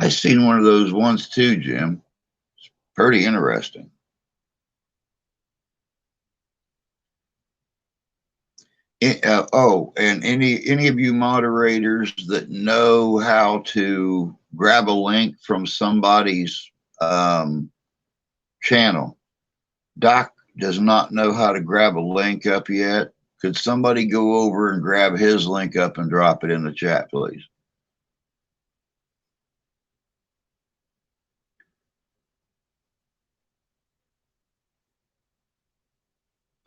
I seen one of those once too, Jim. It's pretty interesting. And any of you moderators that know how to grab a link from somebody's channel, Doc does not know how to grab a link up yet. Could somebody go over and grab his link up and drop it in the chat, please?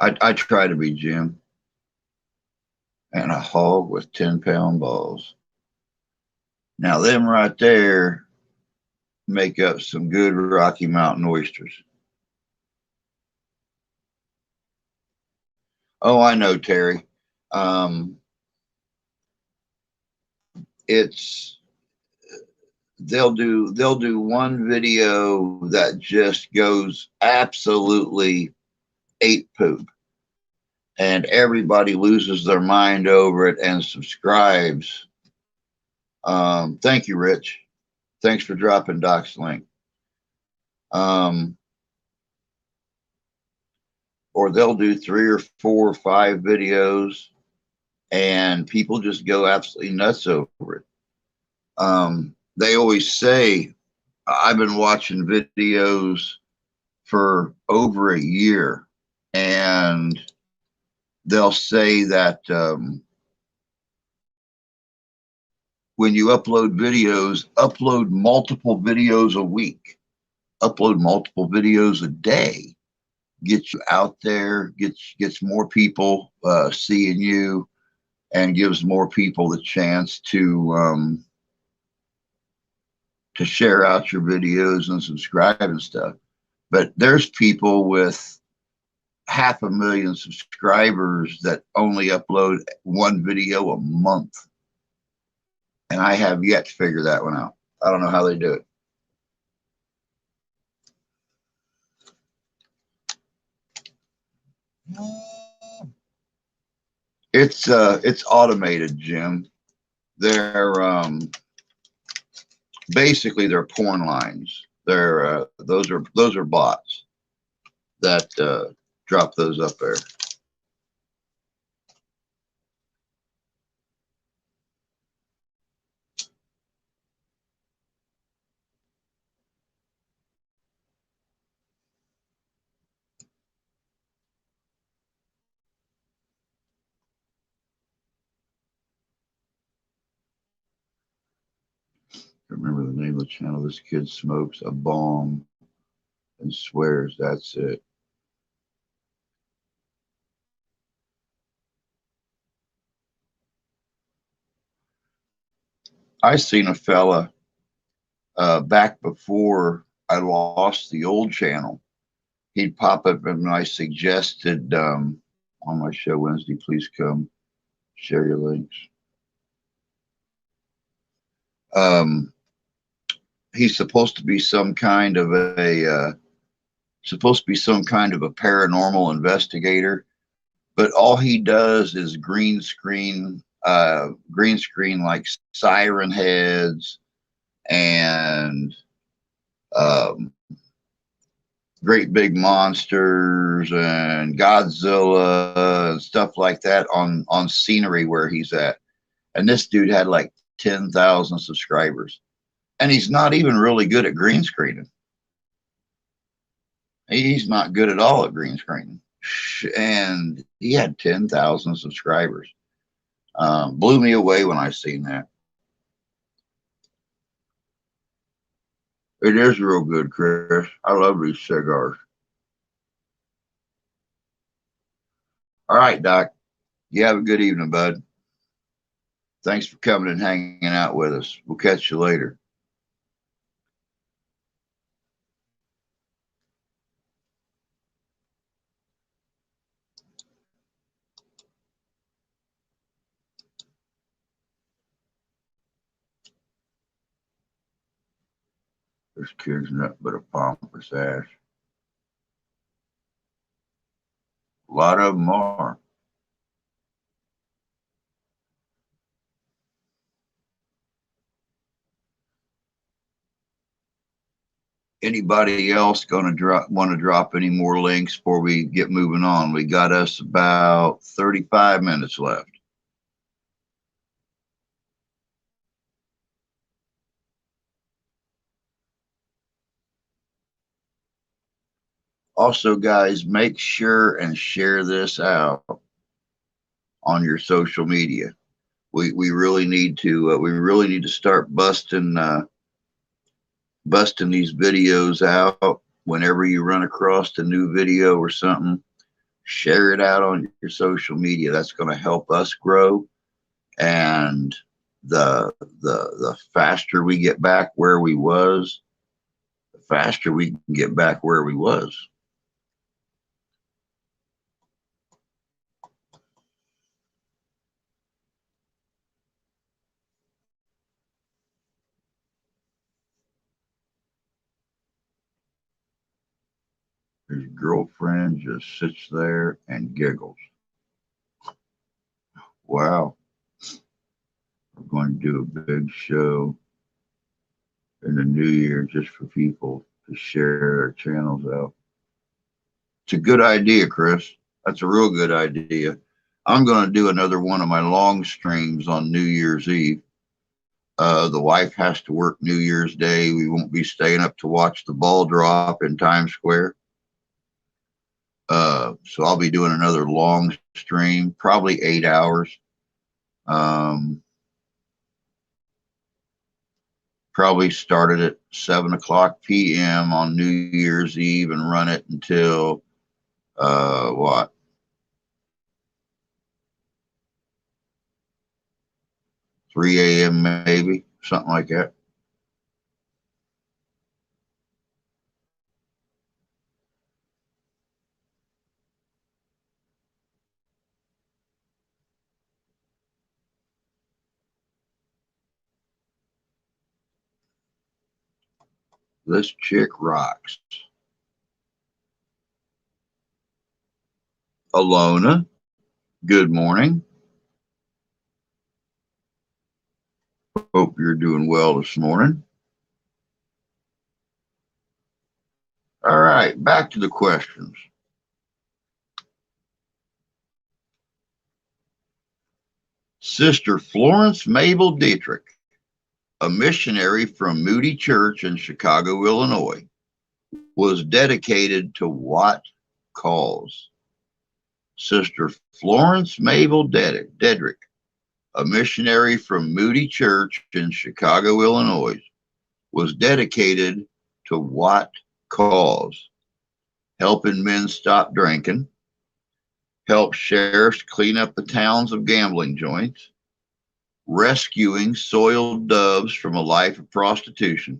I try to be Jim. And a hog with 10-pound balls. Now, them right there make up some good Rocky Mountain oysters. Oh, I know, Terry. They'll do one video that just goes absolutely ape poop, and everybody loses their mind over it and subscribes. Thank you, Rich. Thanks for dropping Doc's link. Or they'll do 3 or 4 or 5 videos and people just go absolutely nuts over it. They always say, I've been watching videos for over a year, and they'll say that when you upload videos, upload multiple videos a week, upload multiple videos a day, gets you out there, gets more people seeing you, and gives more people the chance to share out your videos and subscribe and stuff. But there's people with 500,000 subscribers that only upload 1 video a month. And I have yet to figure that one out. I don't know how they do it. It's automated, Jim. They're basically they're porn lines. They're those are bots that drop those up there. I remember the name of the channel. This kid smokes a bong and swears that's it. I seen a fella back before I lost the old channel. He'd pop up and I suggested on my show Wednesday, please come share your links. Um, he's supposed to be some kind of a paranormal investigator, but all he does is green screen like siren heads and um, great big monsters and Godzilla and stuff like that on scenery where he's at. And this dude had like 10,000 subscribers, and he's not even really good at green screening. He's not good at all at green screening, and he had 10,000 subscribers. Blew me away when I seen that. It is real good, Chris. I love these cigars. All right, Doc. You have a good evening, bud. Thanks for coming and hanging out with us. We'll catch you later. This kid's nothing but a pompous ass. A lot of them are. Anybody else want to drop any more links before we get moving on? We got us about 35 minutes left. Also, guys, make sure and share this out on your social media. We really need to start busting these videos out. Whenever you run across a new video or something, share it out on your social media. That's going to help us grow, and the faster we get back where we was, the faster we can get back where we was. His girlfriend just sits there and giggles. Wow. We're going to do a big show in the new year just for people to share their channels out. It's a good idea, Chris. That's a real good idea. I'm going to do another one of my long streams on New Year's Eve. The wife has to work New Year's Day. We won't be staying up to watch the ball drop in Times Square. So I'll be doing another long stream, probably 8 hours. Probably started at 7:00 p.m. on New Year's Eve and run it until what? 3 a.m. maybe, something like that. This chick rocks. Alona, good morning. Hope you're doing well this morning. All right, back to the questions. Sister Florence Mabel Dietrich, a missionary from Moody Church in Chicago, Illinois, was dedicated to what cause? Sister Florence Mabel Dedrick, a missionary from Moody Church in Chicago, Illinois, was dedicated to what cause? Helping men stop drinking, help sheriffs clean up the towns of gambling joints, rescuing soiled doves from a life of prostitution,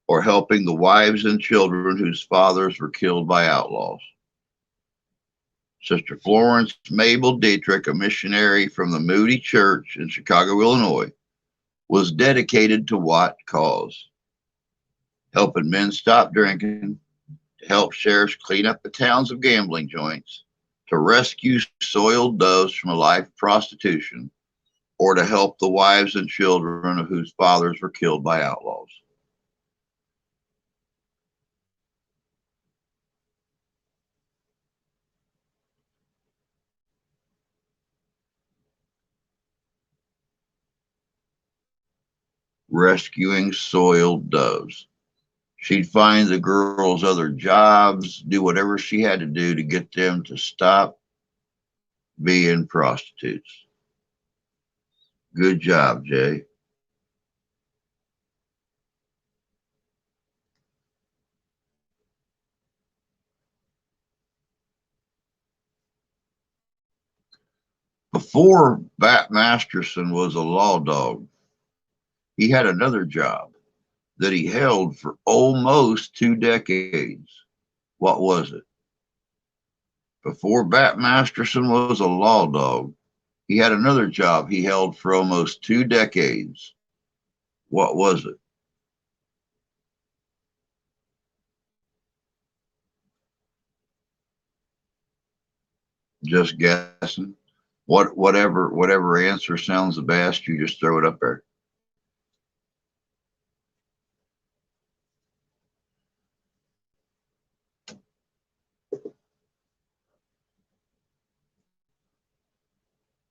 or helping the wives and children whose fathers were killed by outlaws. Sister Florence Mabel Dietrich, a missionary from the Moody Church in Chicago, Illinois, was dedicated to what cause? Helping men stop drinking, to help sheriffs clean up the towns of gambling joints, to rescue soiled doves from a life of prostitution, or to help the wives and children of whose fathers were killed by outlaws. Rescuing soiled doves. She'd find the girls other jobs, do whatever she had to do to get them to stop being prostitutes. Good job, Jay. Before Bat Masterson was a law dog, he had another job that he held for almost 2 decades. What was it? Before Bat Masterson was a law dog, he had another job he held for almost 2 decades. What was it? Just guessing. Whatever answer sounds the best, you just throw it up there.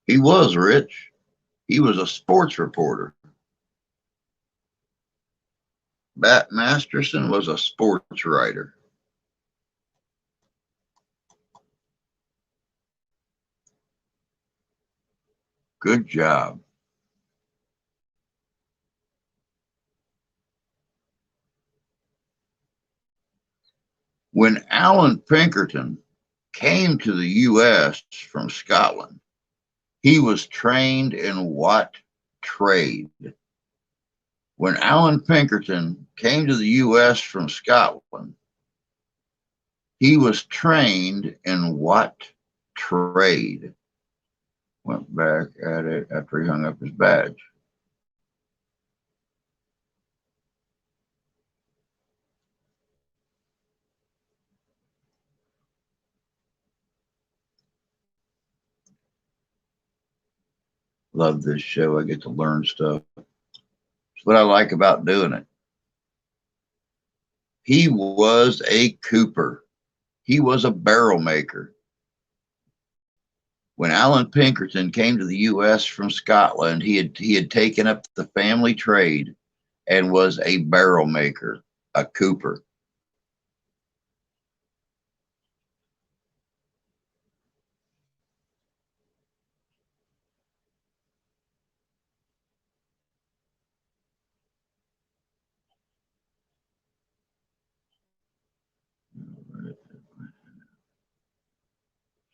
He was rich. He was a sports reporter. Bat Masterson was a sports writer. Good job. When Alan Pinkerton came to the U.S. from Scotland, he was trained in what trade? When Alan Pinkerton came to the U.S. from Scotland, he was trained in what trade? Went back at it after he hung up his badge. Love this show. I get to learn stuff. It's what I like about doing it. He was a cooper. He was a barrel maker. When Alan Pinkerton came to the U.S. from Scotland, he had taken up the family trade and was a barrel maker, a cooper.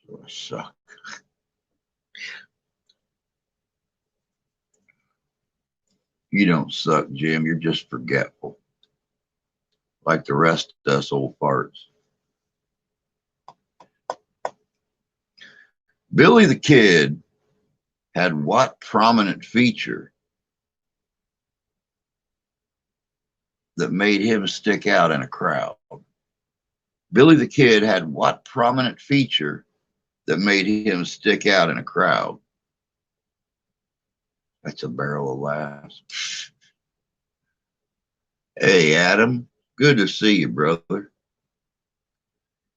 So I suck. You don't suck, Jim. You're just forgetful, like the rest of us old farts. Billy the Kid had what prominent feature that made him stick out in a crowd? Billy the Kid had what prominent feature that made him stick out in a crowd? That's a barrel of laughs. Hey, Adam. Good to see you, brother.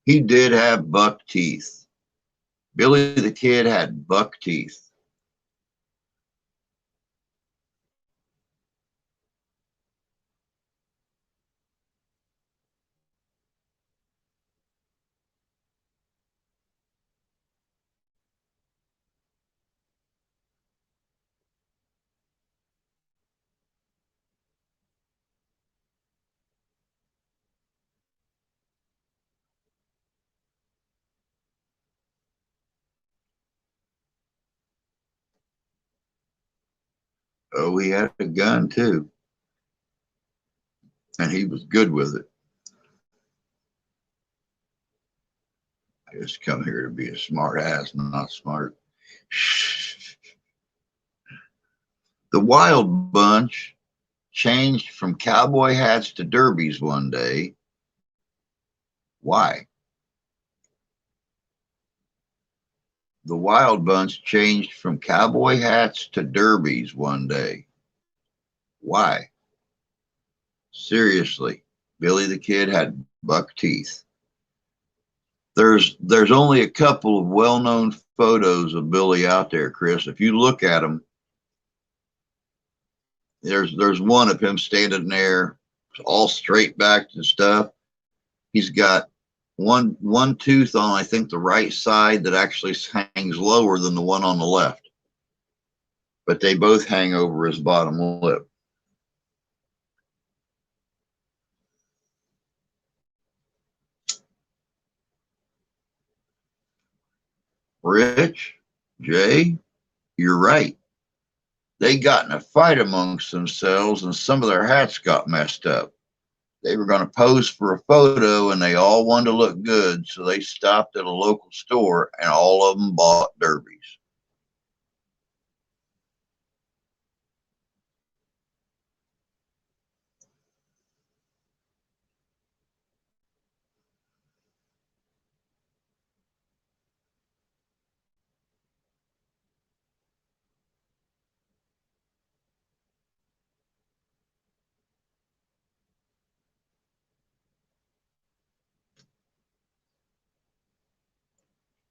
He did have buck teeth. Billy the Kid had buck teeth. Oh, he had a gun too, and he was good with it. I just come here to be a smart ass, not smart. The Wild Bunch changed from cowboy hats to derbies one day. Why? The Wild Bunch changed from cowboy hats to derbies one day. Why? Seriously, Billy the Kid had buck teeth. There's only a couple of well-known photos of Billy out there, Chris. If you look at them, there's one of him standing there, all straight backed and stuff. He's got one tooth on, I think, the right side that actually hangs lower than the one on the left, but they both hang over his bottom lip. Rich, Jay, you're right. They got in a fight amongst themselves and some of their hats got messed up. They were going to pose for a photo and they all wanted to look good, so they stopped at a local store and all of them bought derbies.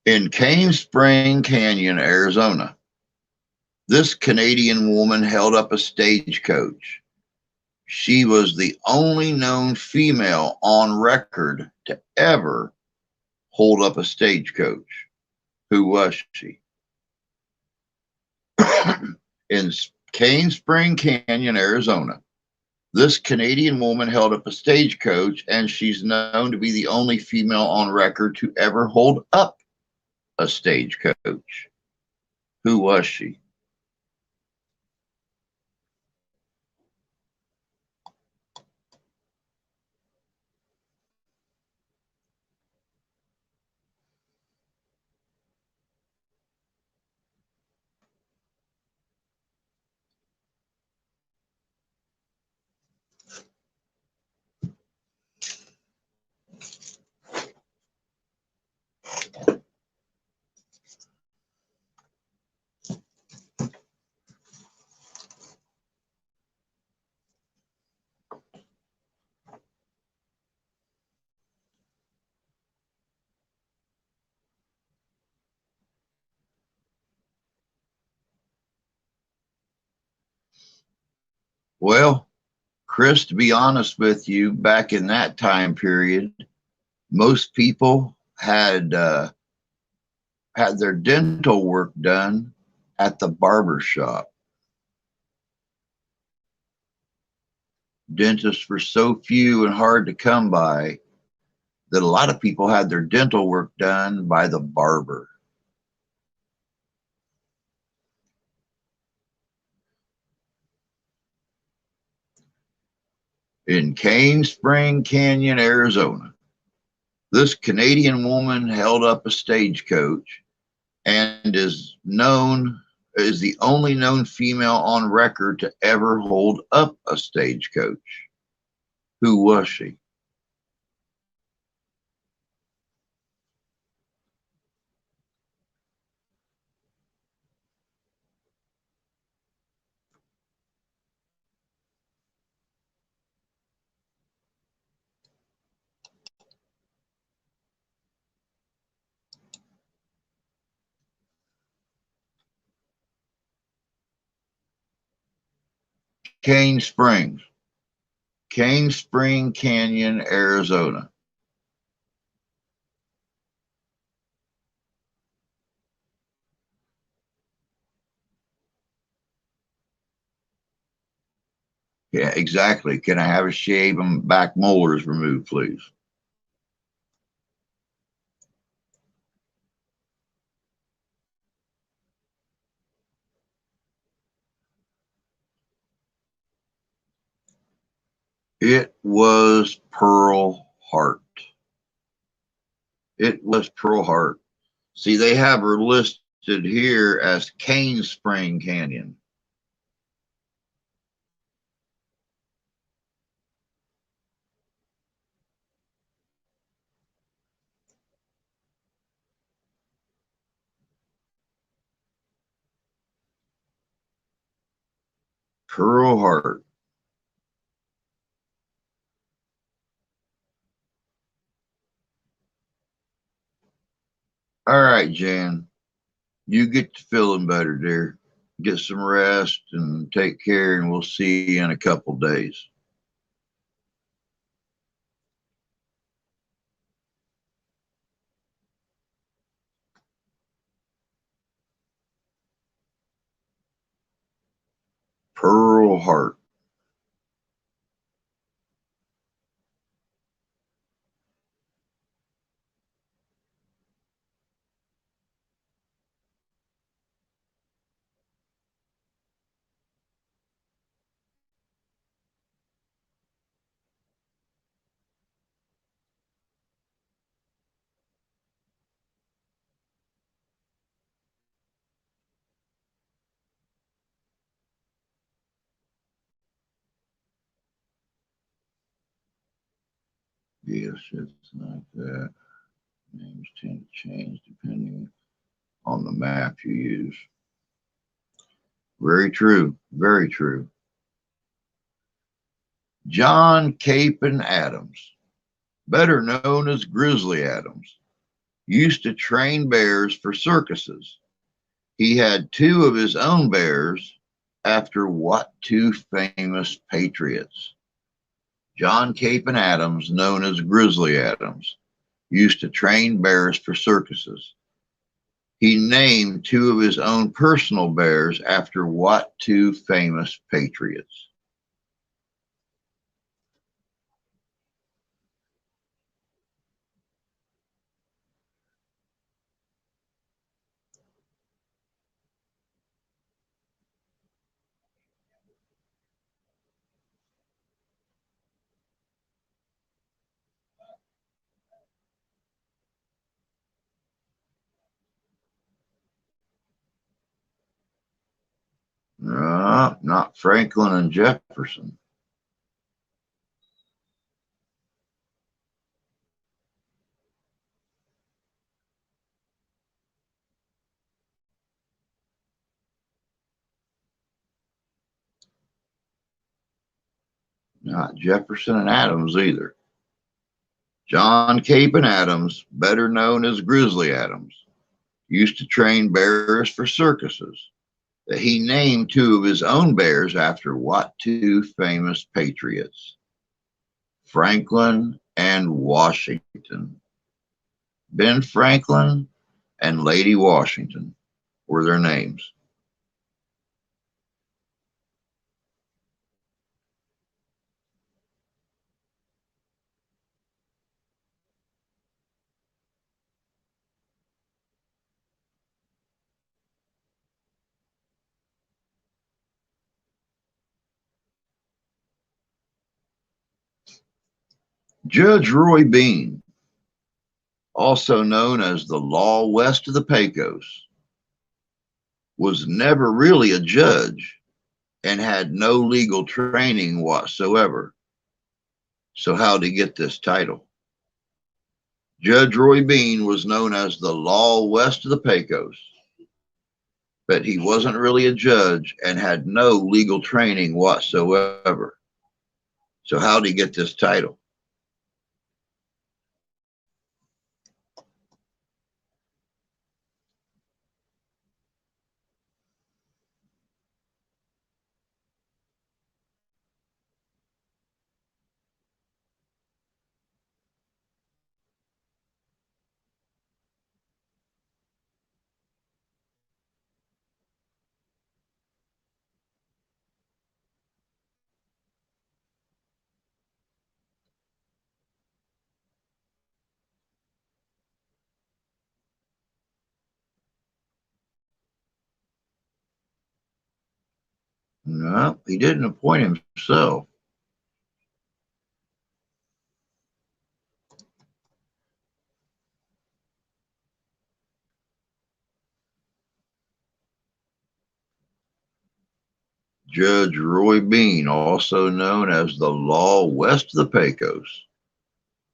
In Cane Spring Canyon, Arizona, this Canadian woman held up a stagecoach. She was the only known female on record to ever hold up a stagecoach. Who was she? In Cane Spring Canyon, Arizona, this Canadian woman held up a stagecoach, and she's known to be the only female on record to ever hold up a stagecoach. Who was she? Well, Chris, to be honest with you, back in that time period, most people had their dental work done at the barber shop. Dentists were so few and hard to come by that a lot of people had their dental work done by the barber. In Cane Spring Canyon, Arizona, this Canadian woman held up a stagecoach and is the only known female on record to ever hold up a stagecoach. Who was she? Cane Springs, Cane Spring Canyon, Arizona. Yeah, exactly. Can I have a shave and back molars removed, please? It was Pearl Heart. It was Pearl Heart. See, they have her listed here as Cane Spring Canyon. Pearl Heart. All right, Jan. You get to feeling better, dear. Get some rest and take care, and we'll see you in a couple days. Pearl Heart. Yes, it's like that. Names tend to change depending on the map you use. Very true. Very true. John Capon Adams, better known as Grizzly Adams, used to train bears for circuses. He had two of his own bears after what two famous patriots? John Capon Adams, known as Grizzly Adams, used to train bears for circuses. He named two of his own personal bears after what two famous patriots? Not Franklin and Jefferson. Not Jefferson and Adams either. John Capon Adams, better known as Grizzly Adams, used to train bears for circuses. He named two of his own bears after what two famous patriots? Franklin and Washington. Ben Franklin and Lady Washington were their names. Judge Roy Bean, also known as the law west of the Pecos, was never really a judge and had no legal training whatsoever. So, how'd he get this title? Judge Roy Bean was known as the law west of the Pecos, but he wasn't really a judge and had no legal training whatsoever. So, how'd he get this title? No, he didn't appoint himself. Judge Roy Bean, also known as the Law West of the Pecos,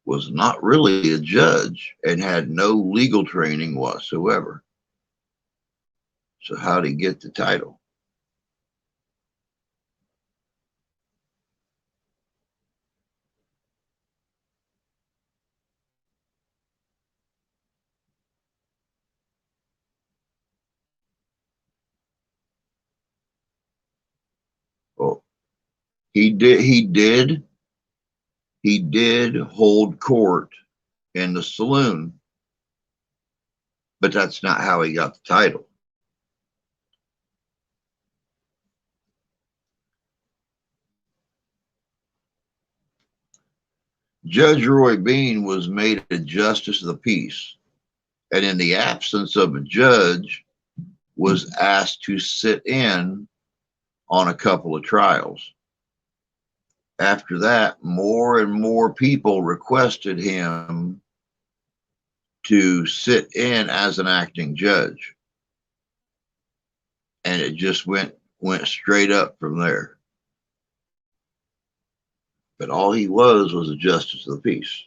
was not really a judge and had no legal training whatsoever. So how did he get the title? Well, he did hold court in the saloon, but that's not how he got the title. Judge Roy Bean was made a justice of the peace, and in the absence of a judge, was asked to sit in on a couple of trials. After that, more and more people requested him to sit in as an acting judge, and it just went straight up from there. But all he was a justice of the peace.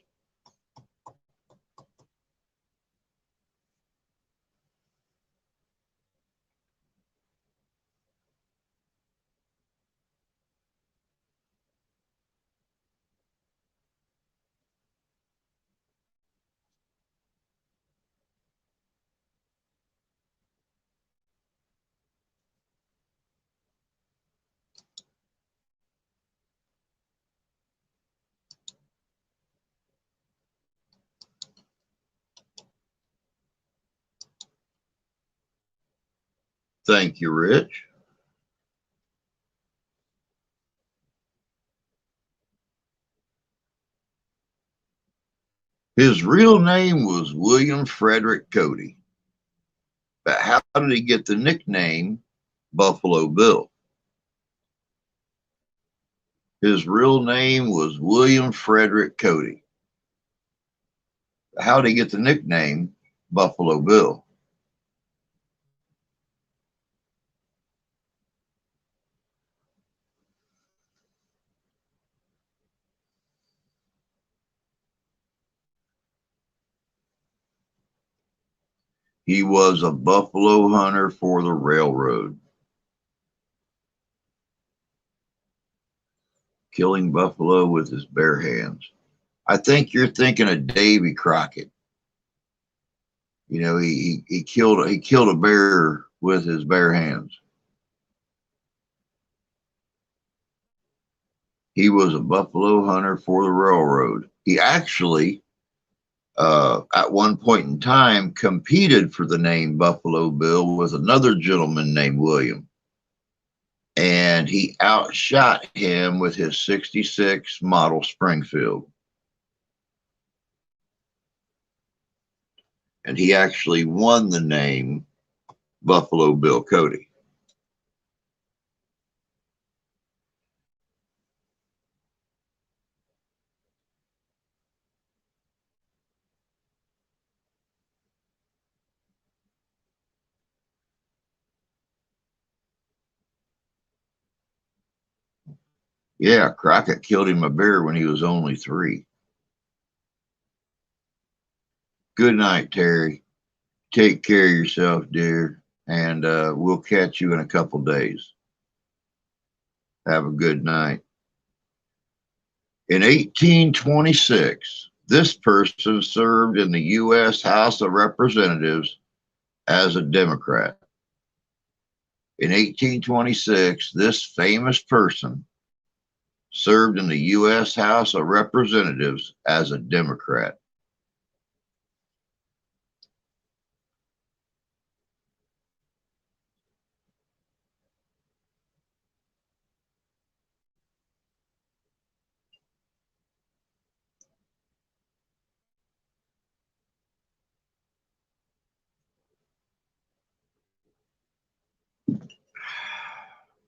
Thank you, Rich. His real name was William Frederick Cody. But how did he get the nickname Buffalo Bill? His real name was William Frederick Cody. How did he get the nickname Buffalo Bill? He was a buffalo hunter for the railroad, killing buffalo with his bare hands. I think you're thinking of Davy Crockett. You know, he killed a bear with his bare hands. He was a buffalo hunter for the railroad. He actually, at one point in time, competed for the name Buffalo Bill with another gentleman named William. And he outshot him with his 66 model Springfield. And he actually won the name Buffalo Bill Cody. Yeah, Crockett killed him a bear when he was only 3. Good night, Terry. Take care of yourself, dear, and we'll catch you in a couple days. Have a good night. In 1826, this person served in the U.S. House of Representatives as a Democrat. In 1826, this famous person served in the U.S. House of Representatives as a Democrat.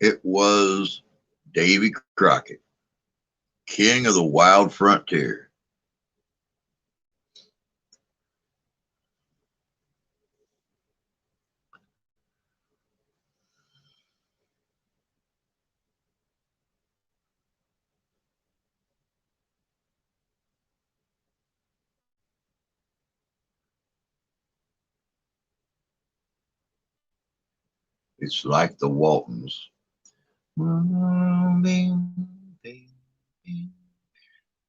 It was Davy Crockett, king of the wild frontier. It's like the Waltons.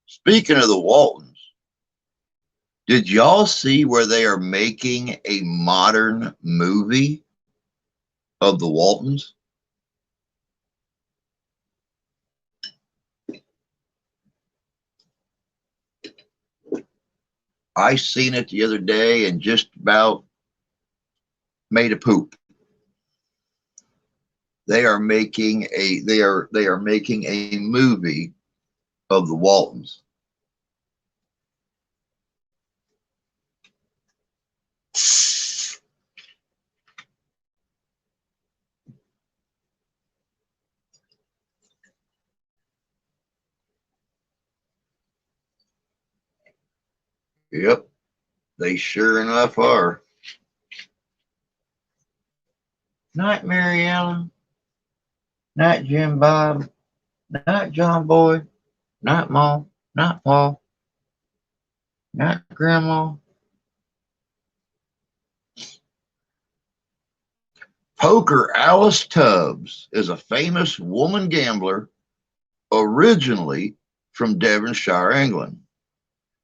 Speaking of the Waltons, did y'all see where they are making a modern movie of the Waltons? I seen it the other day and just about made a poop. They are making a movie of the Waltons. Yep, they sure enough are. Not Mary Ellen, not Jim Bob, not John Boy, not Ma, not Paul, not Grandma. Poker Alice Tubbs is a famous woman gambler originally from Devonshire, England.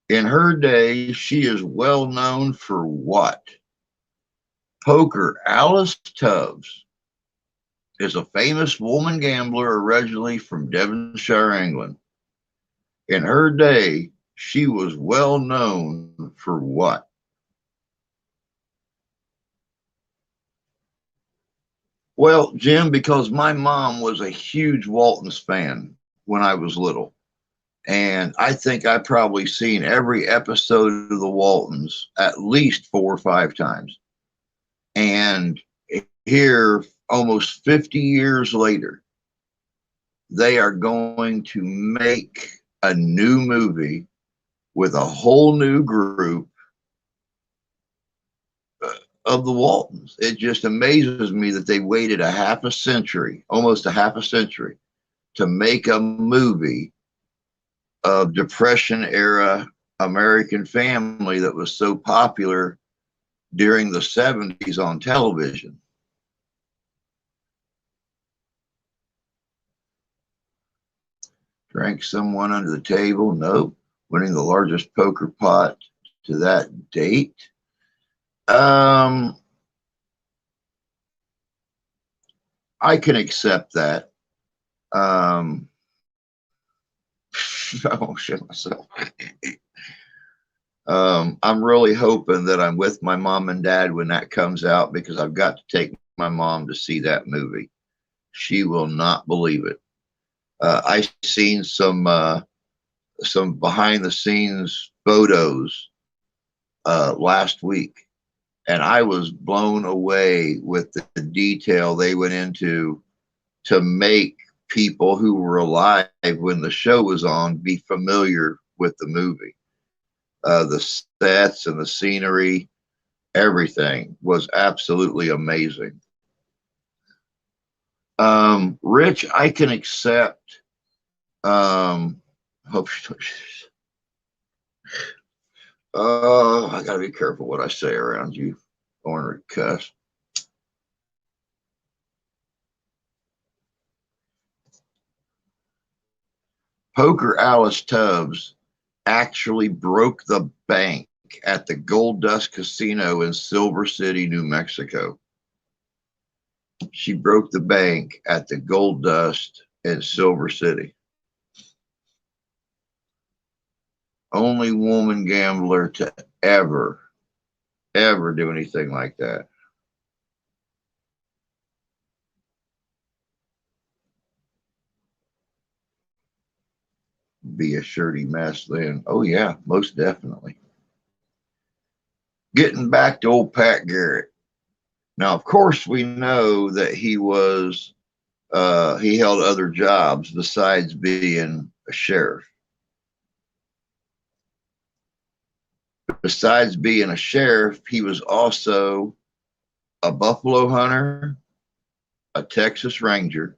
In her day, she is well known for what? Poker Alice Tubbs is a famous woman gambler originally from Devonshire, England. In her day, she was well known for what? Well, Jim, because my mom was a huge Waltons fan when I was little. And I think I probably seen every episode of the Waltons at least 4 or 5 times. And here, almost 50 years later, they are going to make a new movie with a whole new group of the Waltons. It just amazes me that they waited a half a century, almost a half a century, to make a movie of Depression era American Family that was so popular during the 70s on television. Drank someone under the table? Nope. Winning the largest poker pot to that date? I can accept that. I won't shit myself. I'm really hoping that I'm with my mom and dad when that comes out, because I've got to take my mom to see that movie. She will not believe it. I seen some behind the scenes photos last week, and I was blown away with the detail they went into to make people who were alive when the show was on be familiar with the movie. The sets and the scenery, everything was absolutely amazing. Rich, I can accept. Hope. I gotta be careful what I say around you, ornery cuss. Poker Alice Tubbs actually broke the bank at the Gold Dust Casino in Silver City, New Mexico. She broke the bank at the Gold Dust in Silver City. Only woman gambler to ever do anything like that. Be a shirty mess then. Oh yeah, most definitely. Getting back to old Pat Garrett. Now, of course, we know that he was He held other jobs besides being a sheriff. Besides being a sheriff, he was also a buffalo hunter, a Texas Ranger,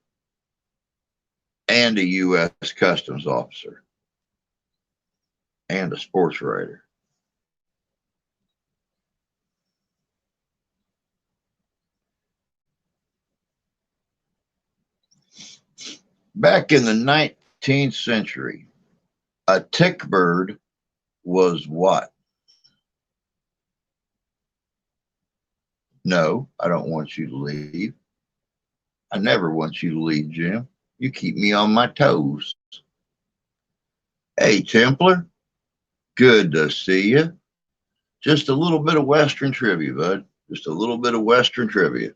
and a U.S. Customs officer, and a sports writer. Back in the 19th century, a tick bird was what? No, I don't want you to leave. I never want you to leave, Jim. You keep me on my toes. Hey, Templar, good to see you. Just a little bit of Western trivia, bud. Just a little bit of Western trivia.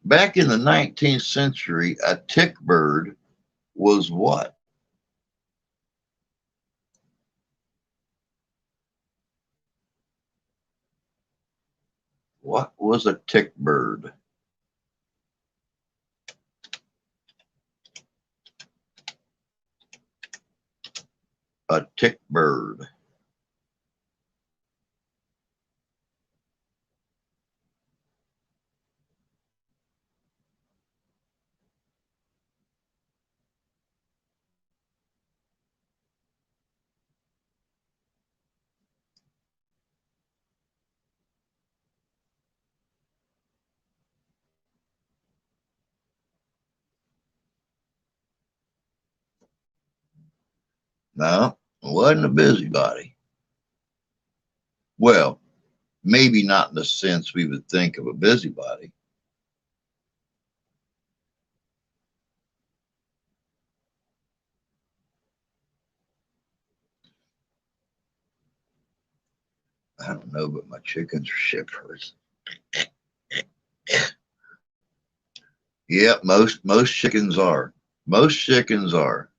Back in the 19th century, a tick bird was what? What was a tick bird? A tick bird. No, it wasn't a busybody. Well, maybe not in the sense we would think of a busybody. I don't know, but my chickens are shivers. Yep, most chickens are. Most chickens are.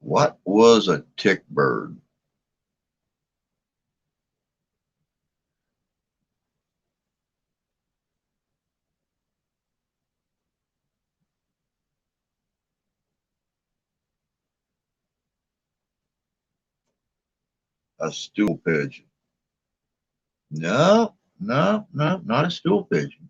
What was a tick bird? A stool pigeon. No, no, no, not a stool pigeon.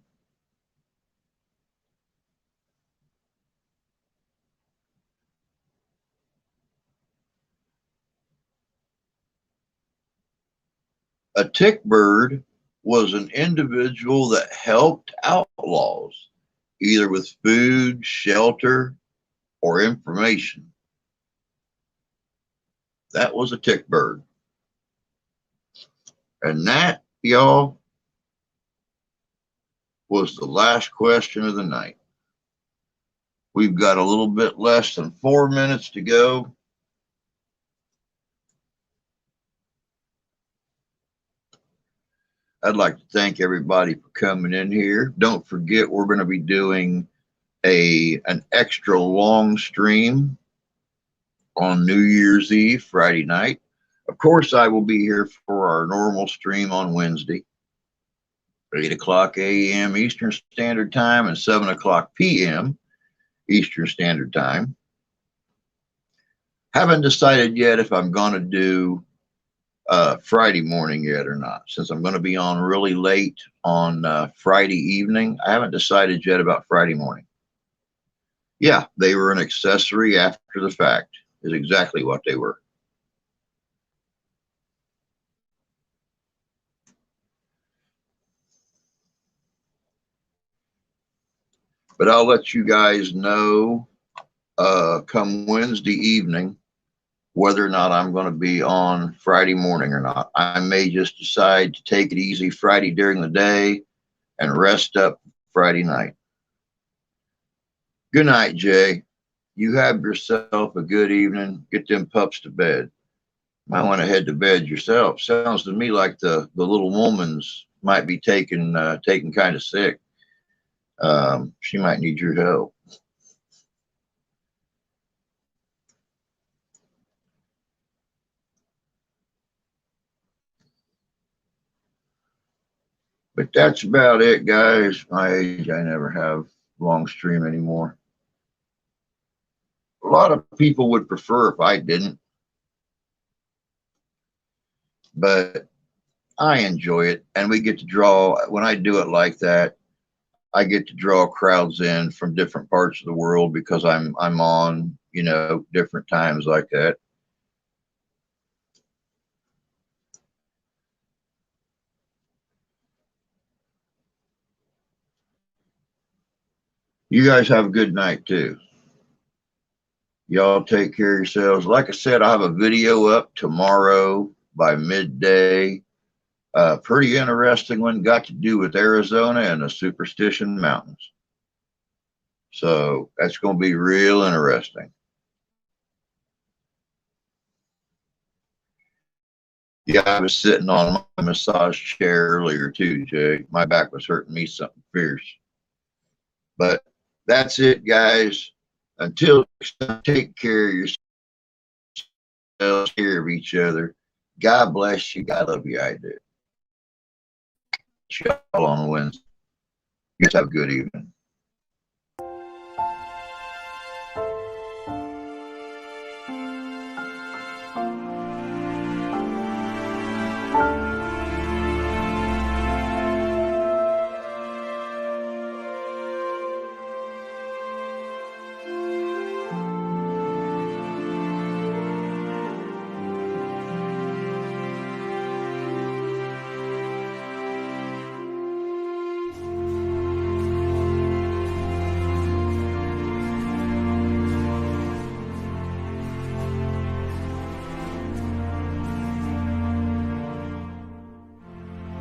A tick bird was an individual that helped outlaws, either with food, shelter, or information. That was a tick bird. And that, y'all, was the last question of the night. We've got a little bit less than 4 minutes to go. I'd like to thank everybody for coming in here. Don't forget, we're going to be doing an extra long stream on New Year's Eve, Friday night. Of course, I will be here for our normal stream on Wednesday, 8 o'clock a.m. Eastern Standard Time and 7 o'clock p.m. Eastern Standard Time. Haven't decided yet if I'm going to do Friday morning yet or not, since I'm going to be on really late on Friday evening. I haven't decided yet about Friday morning. Yeah, they were an accessory after the fact, is exactly what they were. But I'll let you guys know come Wednesday evening whether or not I'm going to be on Friday morning or not. I may just decide to take it easy Friday during the day and rest up Friday night. Good night, Jay. You have yourself a good evening. Get them pups to bed. Might want to head to bed yourself. Sounds to me like the little woman's might be taken kind of sick. She might need your help. But that's about it, guys. My age, I never have long stream anymore. A lot of people would prefer if I didn't, but I enjoy it. And we get to draw, when I do it like that, I get to draw crowds in from different parts of the world because I'm on, different times like that. You guys have a good night too. Y'all take care of yourselves. Like I said, I have a video up tomorrow by midday. Pretty interesting one, got to do with Arizona and the Superstition Mountains. So that's going to be real interesting. Yeah, I was sitting on my massage chair earlier too, Jay. My back was hurting me something fierce. But that's it, guys. Until next time, take care of yourselves, care of each other. God bless you. God love you. I do. Y'all on Wednesday. You guys have a good evening.